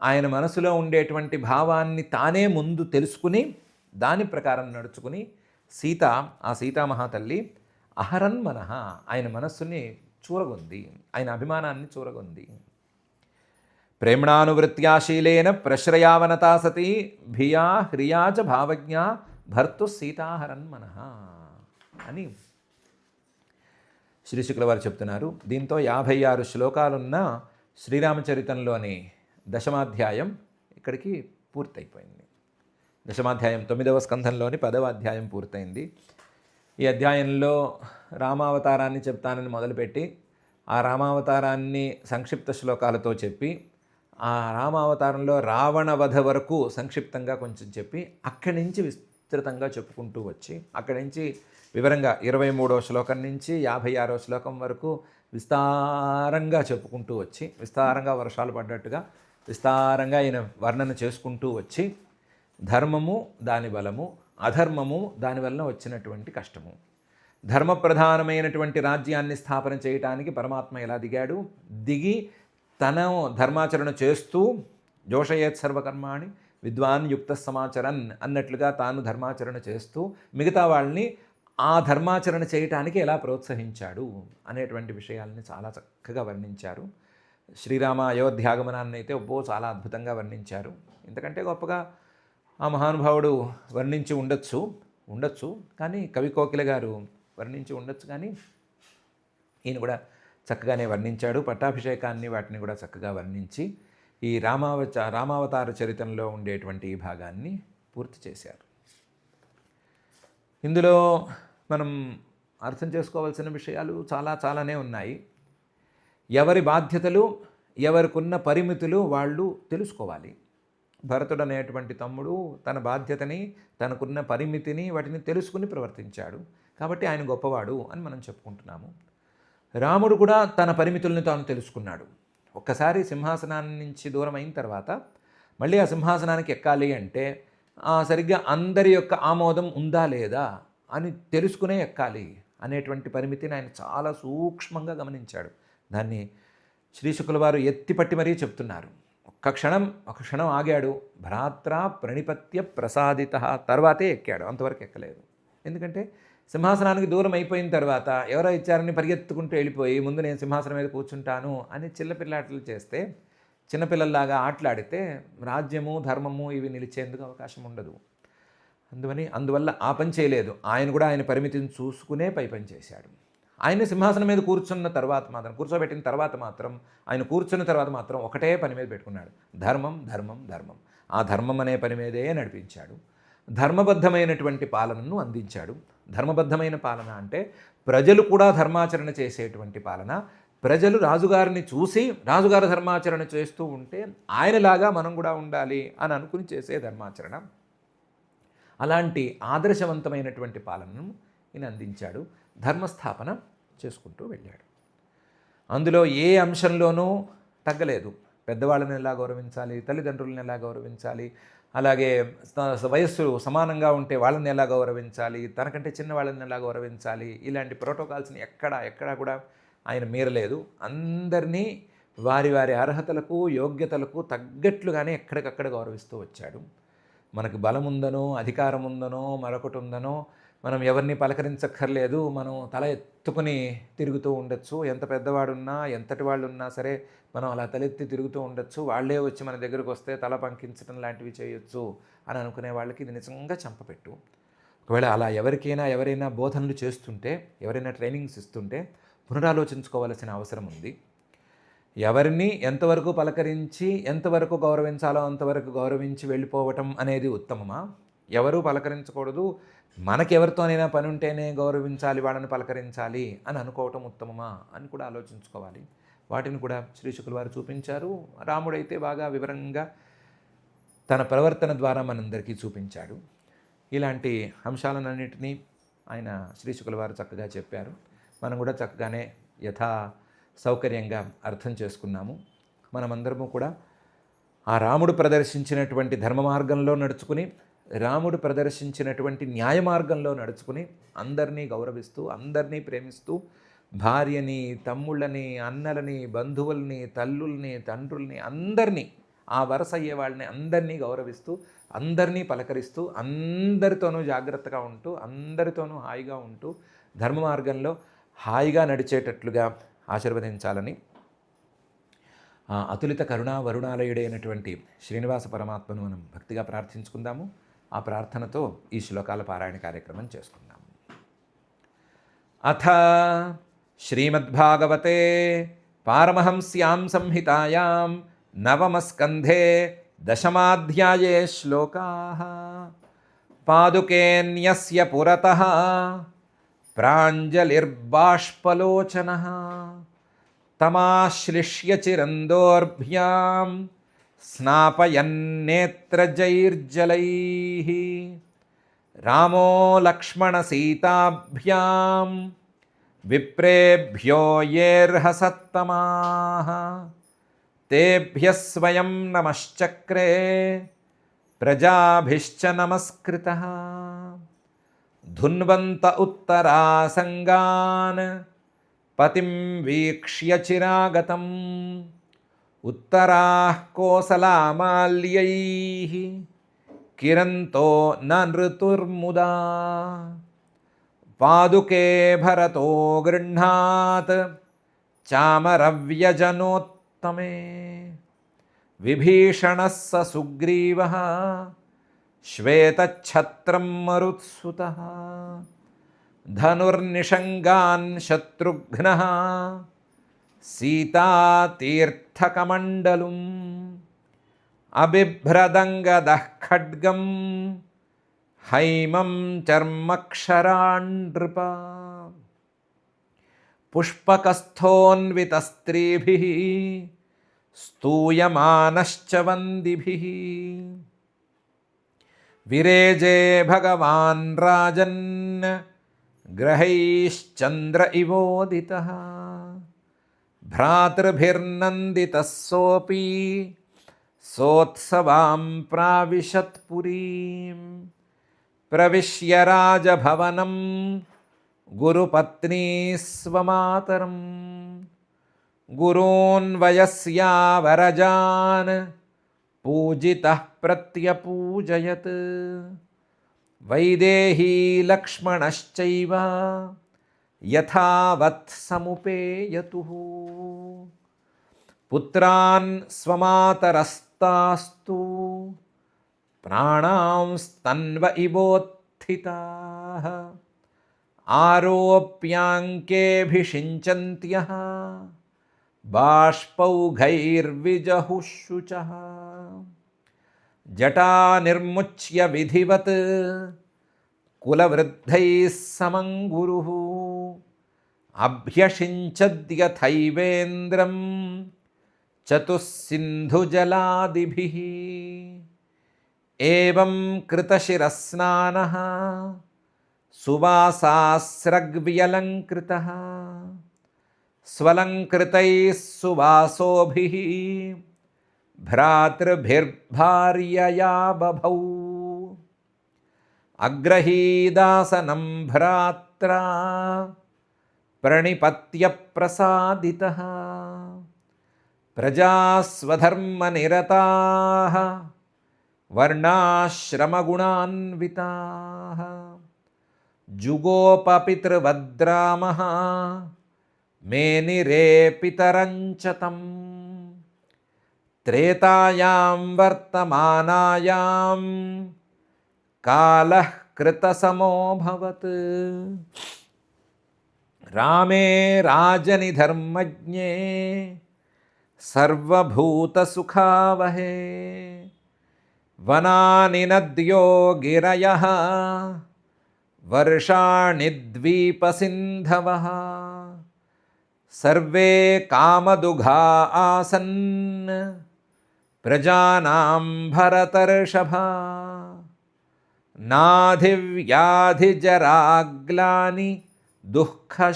ఆయన మనసులో ఉండేటువంటి భావాన్ని తానే ముందు తెలుసుకుని దాని ప్రకారం నడుచుకుని ఆ సీతామహాతల్లి అహరన్ మనః, ఆయన మనస్సుని చూరగొంది, ఆయన అభిమానాన్ని చూరగొంది. ప్రేమ్ణానువృత్యాశీలేన ప్రశ్రయావనతా సతి భియా హ్రియా చ భావజ్ఞ భర్తు సీతాహరన్ మనః అని శ్రీ శుక్లవారు చెప్తున్నారు. దీంతో 56 శ్లోకాలున్న శ్రీరామచరితంలోని 10వ అధ్యాయం ఇక్కడికి పూర్తయిపోయింది. 10వ అధ్యాయం 9వ స్కంధంలోని 10వ అధ్యాయం పూర్తయింది. ఈ అధ్యాయంలో రామావతారాన్ని చెప్తానని మొదలుపెట్టి ఆ రామావతారాన్ని సంక్షిప్త శ్లోకాలతో చెప్పి ఆ రామావతారంలో రావణ వధ వరకు సంక్షిప్తంగా కొంచెం చెప్పి అక్కడి నుంచి విస్తృతంగా చెప్పుకుంటూ వచ్చి అక్కడి నుంచి వివరంగా 23వ శ్లోకం నుంచి 56వ శ్లోకం వరకు విస్తారంగా చెప్పుకుంటూ వచ్చి, విస్తారంగా వర్షాలు పడ్డట్టుగా విస్తారంగా ఆయన వర్ణన చేసుకుంటూ వచ్చి, ధర్మము దాని బలము, అధర్మము దానివల్ల వచ్చినటువంటి కష్టము, ధర్మప్రధానమైనటువంటి రాజ్యాన్ని స్థాపన చేయటానికి పరమాత్మ ఎలా దిగాడు, దిగి తన ధర్మాచరణ చేస్తూ జోషయేత్ సర్వకర్మాణి విద్వాన్ యుక్త సమాచరన్ అన్నట్లుగా తాను ధర్మాచరణ చేస్తూ మిగతా వాళ్ళని ఆ ధర్మాచరణ చేయటానికి ఎలా ప్రోత్సహించాడు అనేటువంటి విషయాల్ని చాలా చక్కగా వర్ణించారు. శ్రీరామ అయోధ్యాగమనాన్ని అయితే చాలా అద్భుతంగా వర్ణించారు. ఇంతకంటే గొప్పగా ఆ మహానుభావుడు వర్ణించి ఉండొచ్చు కానీ కవి కోకిల గారు వర్ణించి ఉండొచ్చు కానీ ఈయన కూడా చక్కగానే వర్ణించాడు. పట్టాభిషేకాన్ని వాటిని కూడా చక్కగా వర్ణించి ఈ రామావతార చరిత్రలో ఉండేటువంటి ఈ భాగాన్ని పూర్తి చేశారు. ఇందులో మనం అర్థం చేసుకోవాల్సిన విషయాలు చాలానే ఉన్నాయి. ఎవరి బాధ్యతలు, ఎవరికున్న పరిమితులు వాళ్ళు తెలుసుకోవాలి. భరతుడు అనేటువంటి తమ్ముడు తన బాధ్యతని, తనకున్న పరిమితిని వాటిని తెలుసుకుని ప్రవర్తించాడు. కాబట్టి ఆయన గొప్పవాడు అని మనం చెప్పుకుంటున్నాము. రాముడు కూడా తన పరిమితులను తాను తెలుసుకున్నాడు. ఒక్కసారి సింహాసనాన్ని నుంచి దూరం అయిన తర్వాత మళ్ళీ ఆ సింహాసనానికి ఎక్కాలి అంటే సరిగ్గా అందరి యొక్క ఆమోదం ఉందా లేదా అని తెలుసుకునే ఎక్కాలి అనేటువంటి పరిమితిని ఆయన చాలా సూక్ష్మంగా గమనించాడు. దాన్ని శ్రీశుకుల వారు ఎత్తిపట్టి మరీ చెప్తున్నారు. ఒక క్షణం ఆగాడు. భ్రాత్ర ప్రణిపత్య ప్రసాదిత తర్వాతే ఎక్కాడు, అంతవరకు ఎక్కలేదు. ఎందుకంటే సింహాసనానికి దూరం అయిపోయిన తర్వాత ఎవరో ఇచ్చారని పరిగెత్తుకుంటూ వెళ్ళిపోయి ముందు నేను సింహాసనం మీద కూర్చుంటాను అని చిన్నపిల్లాటలు చేస్తే, చిన్నపిల్లల్లాగా ఆటలాడితే రాజ్యము ధర్మము ఇవి నిలిచేందుకు అవకాశం ఉండదు. అందువల్ల ఆ పని చేయలేదు. ఆయన కూడా ఆయన పరిమితిని చూసుకునే పై పని చేశాడు. ఆయన సింహాసనం మీద కూర్చోబెట్టిన తర్వాత మాత్రం ఆయన కూర్చున్న తర్వాత మాత్రం ఒకటే పని మీద పెట్టుకున్నాడు. ధర్మం ధర్మం ధర్మం. ఆ ధర్మం అనే పని మీదే నడిపించాడు. ధర్మబద్ధమైనటువంటి పాలనను అందించాడు. ధర్మబద్ధమైన పాలన అంటే ప్రజలు కూడా ధర్మాచరణ చేసేటువంటి పాలన. ప్రజలు రాజుగారిని చూసి రాజుగారి ధర్మాచరణ చేస్తూ ఉంటే ఆయనలాగా మనం కూడా ఉండాలి అని అనుకుని చేసే ధర్మాచరణ. అలాంటి ఆదర్శవంతమైనటువంటి పాలనను ఈయన అందించాడు. ధర్మస్థాపన చేసుకుంటూ వెళ్ళాడు. అందులో ఏ అంశంలోనూ తగ్గలేదు. పెద్దవాళ్ళని ఎలా గౌరవించాలి, తల్లిదండ్రులను ఎలా గౌరవించాలి, అలాగే వయస్సు సమానంగా ఉంటే వాళ్ళని ఎలా గౌరవించాలి, తనకంటే చిన్న వాళ్ళని ఎలా గౌరవించాలి, ఇలాంటి ప్రోటోకాల్స్ని ఎక్కడా కూడా ఆయన మీరలేదు. అందరినీ వారి వారి అర్హతలకు యోగ్యతలకు తగ్గట్లుగానే ఎక్కడికక్కడ గౌరవిస్తూ వచ్చాడు. మనకు బలం ఉందనో, అధికారం ఉందనో, మరొకటి ఉందనో మనం ఎవరిని పలకరించక్కర్లేదు. మనం తల ఎత్తుకుని తిరుగుతూ ఉండొచ్చు. ఎంత పెద్దవాడున్నా, ఎంతటి వాళ్ళు ఉన్నా సరే మనం అలా తలెత్తి తిరుగుతూ ఉండొచ్చు. వాళ్ళే వచ్చి మన దగ్గరకు వస్తే తల పంకించడం లాంటివి చేయొచ్చు అని అనుకునే వాళ్ళకి ఇది నిజంగా చంపపెట్టు. ఒకవేళ అలా ఎవరైనా బోధనలు చేస్తుంటే, ఎవరైనా ట్రైనింగ్స్ ఇస్తుంటే పునరాలోచించుకోవాల్సిన అవసరం ఉంది. ఎవరిని ఎంతవరకు పలకరించి ఎంతవరకు గౌరవించాలో అంతవరకు గౌరవించి వెళ్ళిపోవటం అనేది ఉత్తమమా? ఎవరూ పలకరించకూడదు, మనకెవరితోనైనా పని ఉంటేనే గౌరవించాలి, వాళ్ళని పలకరించాలి అని అనుకోవటం ఉత్తమమా అని కూడా ఆలోచించుకోవాలి. వాటిని కూడా శ్రీశుకుల వారు చూపించారు. రాముడైతే బాగా వివరంగా తన ప్రవర్తన ద్వారా మనందరికీ చూపించాడు. ఇలాంటి అంశాలన్నింటినీ ఆయన శ్రీశుకుల వారు చక్కగా చెప్పారు. మనం కూడా చక్కగానే యథా సౌకర్యంగా అర్థం చేసుకున్నాము. మనమందరము కూడా ఆ రాముడు ప్రదర్శించినటువంటి ధర్మ మార్గంలో నడుచుకుని, రాముడు ప్రదర్శించినటువంటి న్యాయ మార్గంలో నడుచుకుని అందరినీ గౌరవిస్తూ, అందరినీ ప్రేమిస్తూ, భార్యని, తమ్ముళ్ళని, అన్నలని, బంధువుల్ని, తల్లుల్ని, తండ్రుల్ని, అందరినీ, ఆ వరస అయ్యే వాళ్ళని అందరినీ గౌరవిస్తూ, అందరినీ పలకరిస్తూ, అందరితోనూ జాగ్రత్తగా ఉంటూ, అందరితోనూ హాయిగా ఉంటూ, ధర్మ మార్గంలో హాయిగా నడిచేటట్లుగా ఆశీర్వదించాలని అతులిత కరుణా వరుణాలయుడైనటువంటి శ్రీనివాస పరమాత్మను మనం భక్తిగా ప్రార్థించుకుందాము. ఆ ప్రార్థనతో ఈ శ్లోకాల పారాయణ కార్యక్రమం చేసుకుందాము. అథ శ్రీమద్భాగవతే పారమహంస్యాం సంహితాయాం నవమస్కంధే దశమాధ్యాయే శ్లోకాః. పాదుకేన్యస్య పురతః ప్రాంజలిర్బాష్పలోచనః తమాశ్లిష్య చిరందోర్భ్యాం స్నాపయన్నేత్రజైర్జలైః. రామో లక్ష్మణసీతాభ్యాం విప్రేభ్యో యేర్హసత్తమాః. తేభ్యః స్వయం నమశ్చక్రే ప్రజాభిశ్చ నమస్కృతః. ధున్వంత ఉత్తరాసంగాన్ పతిం వీక్ష్య చిరాగతం. ఉత్తరాః కోసలామాల్యైః కిరంతో న నృతుర్ముదా. పాదుకే భరతో గృహ్ణాత్ చామరవ్యజనోత్తమే. విభీషణः స సుగ్రీవः శ్వేతఛత్రం మరుత్సుతః. ధనుర్నిషంగాన్ శత్రుఘ్నః సీతాతీర్థకమండలం. అబిభ్రదంగదః ఖడ్గం హైమం చర్మక్షరాన్ నృప. పుష్పకస్థోన్వితస్త్రీభిः స్తూయమానశ్చ వందిభిः విరేజే భగవాన్ రాజన్ గ్రహైశ్చంద్ర ఇవోదితః భ్రాతృభిర్నందితः సోపి సోత్సవాం ప్రావిశత్పురీం ప్రవిశ్య రాజభవనం గురుపత్నీ స్వమాతరం గురూన్ వయస్యా వరజాన్ పూజితః ప్రత్యపూజయత్ వైదేహీ లక్ష్మణశ్చైవ యథావత్ సముపేయతుః పుత్రాన్ స్వమాతరస్తాస్తు ప్రాణాంస్తన్వ ఇవోత్థితాః ఆరోప్యాంకేభిషించంత్యః బాష్పౌఘైర్విజహుషుచః జటానిర్ముచ్య విధివత్ కులవృద్ధైः సమం గురుః అభ్యషించద్యథైవేంద్రం చతుస్సింధుజలాదిభిः ఏవం కృతశిరస్నానః సువాసాస్రగ్వ్యలంకృతः స్వలంకృతైः సువాసోభిः భ్రాతృభిర్భార్యయా బభౌ అగ్రహీదాసనం భ్రాత్రా ప్రణిపత్య ప్రసాదితః ప్రజాస్వధర్మనిరతాః వర్ణాశ్రమగుణాన్వితాః జుగోపపితృవద్రామः మేనిరే పితరంచ తం త్రేతాయాం వర్తమానాయాం కాలః కృతసమోభవత్ రామే రాజనిధర్మజ్ఞే సర్వభూతసుఖావహే వనాని నద్యో గిరయః వర్షాణి ద్వీపసింధవః సర్వే కామదుఘా ఆసన్ ప్రజానాం భరతర్షభ నాధివ్యాధిజరాగ్లాని దుఃఖశోకభయక్లమాః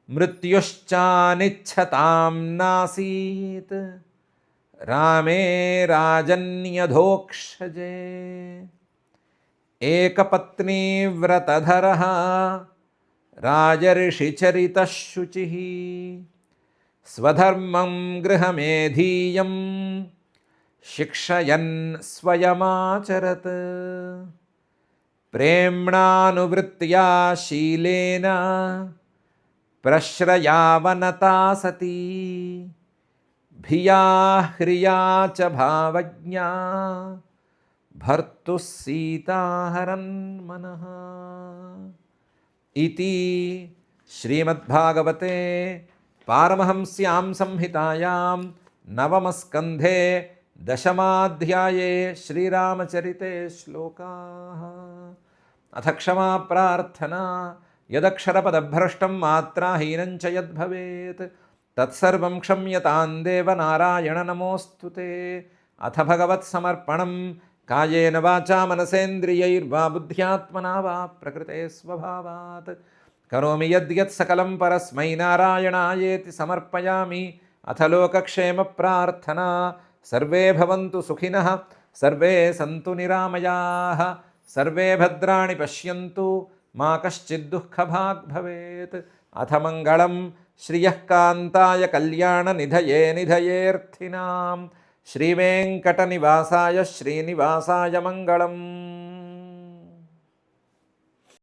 మృత్యుశ్చానిచ్చతాం నాసీత్ రామే రాజన్యధోక్షజే ఏకపత్నీవ్రతధరः రాజర్షిచరితः శుచిः స్వధర్మం గృహమేధీయం శిక్షయన్ స్వయమాచరత్ ప్రేమ్ణానువృత్త్యా శీలేన ప్రశ్రయావనతా సతీ భియా హ్రియా చ భావజ్ఞా భర్తుః సీతాహరన్ మనః ఇతి శ్రీమద్భాగవతే పారమహంస్యాం సంహితాయాం నవమస్కంధే దశమాధ్యాయే శ్రీరామచరితే శ్లోకాః అథ క్షమా ప్రార్థనా యదక్షరపదభ్రష్టం మాత్రాహీనం చ యద్భవేత్ తత్సర్వం క్షమ్యతాం దేవ నారాయణ నమోऽस्तुते అథ భగవత్సమర్పణం కాయేన వాచా మనసేంద్రియైర్వా బుద్ధ్యాత్మనా వా ప్రకృతే స్వభావాత్ కరోమి యద్యత్ సకలం పరస్మై నారాయణాయేతి సమర్పయామి అథ లోకక్షేమ ప్రార్థనా సర్వే భవంతు సుఖినః సర్వే సంతు నిరామయాః సర్వే భద్రాణి పశ్యంతు మా కశ్చిద్ దుఃఖభాగ్ భవేత్ అథ మంగళం శ్రియః కాంతాయ కళ్యాణ నిధయే నిధయేర్థినాం శ్రీవేంకటనివాసాయ శ్రీనివాసాయ మంగళం.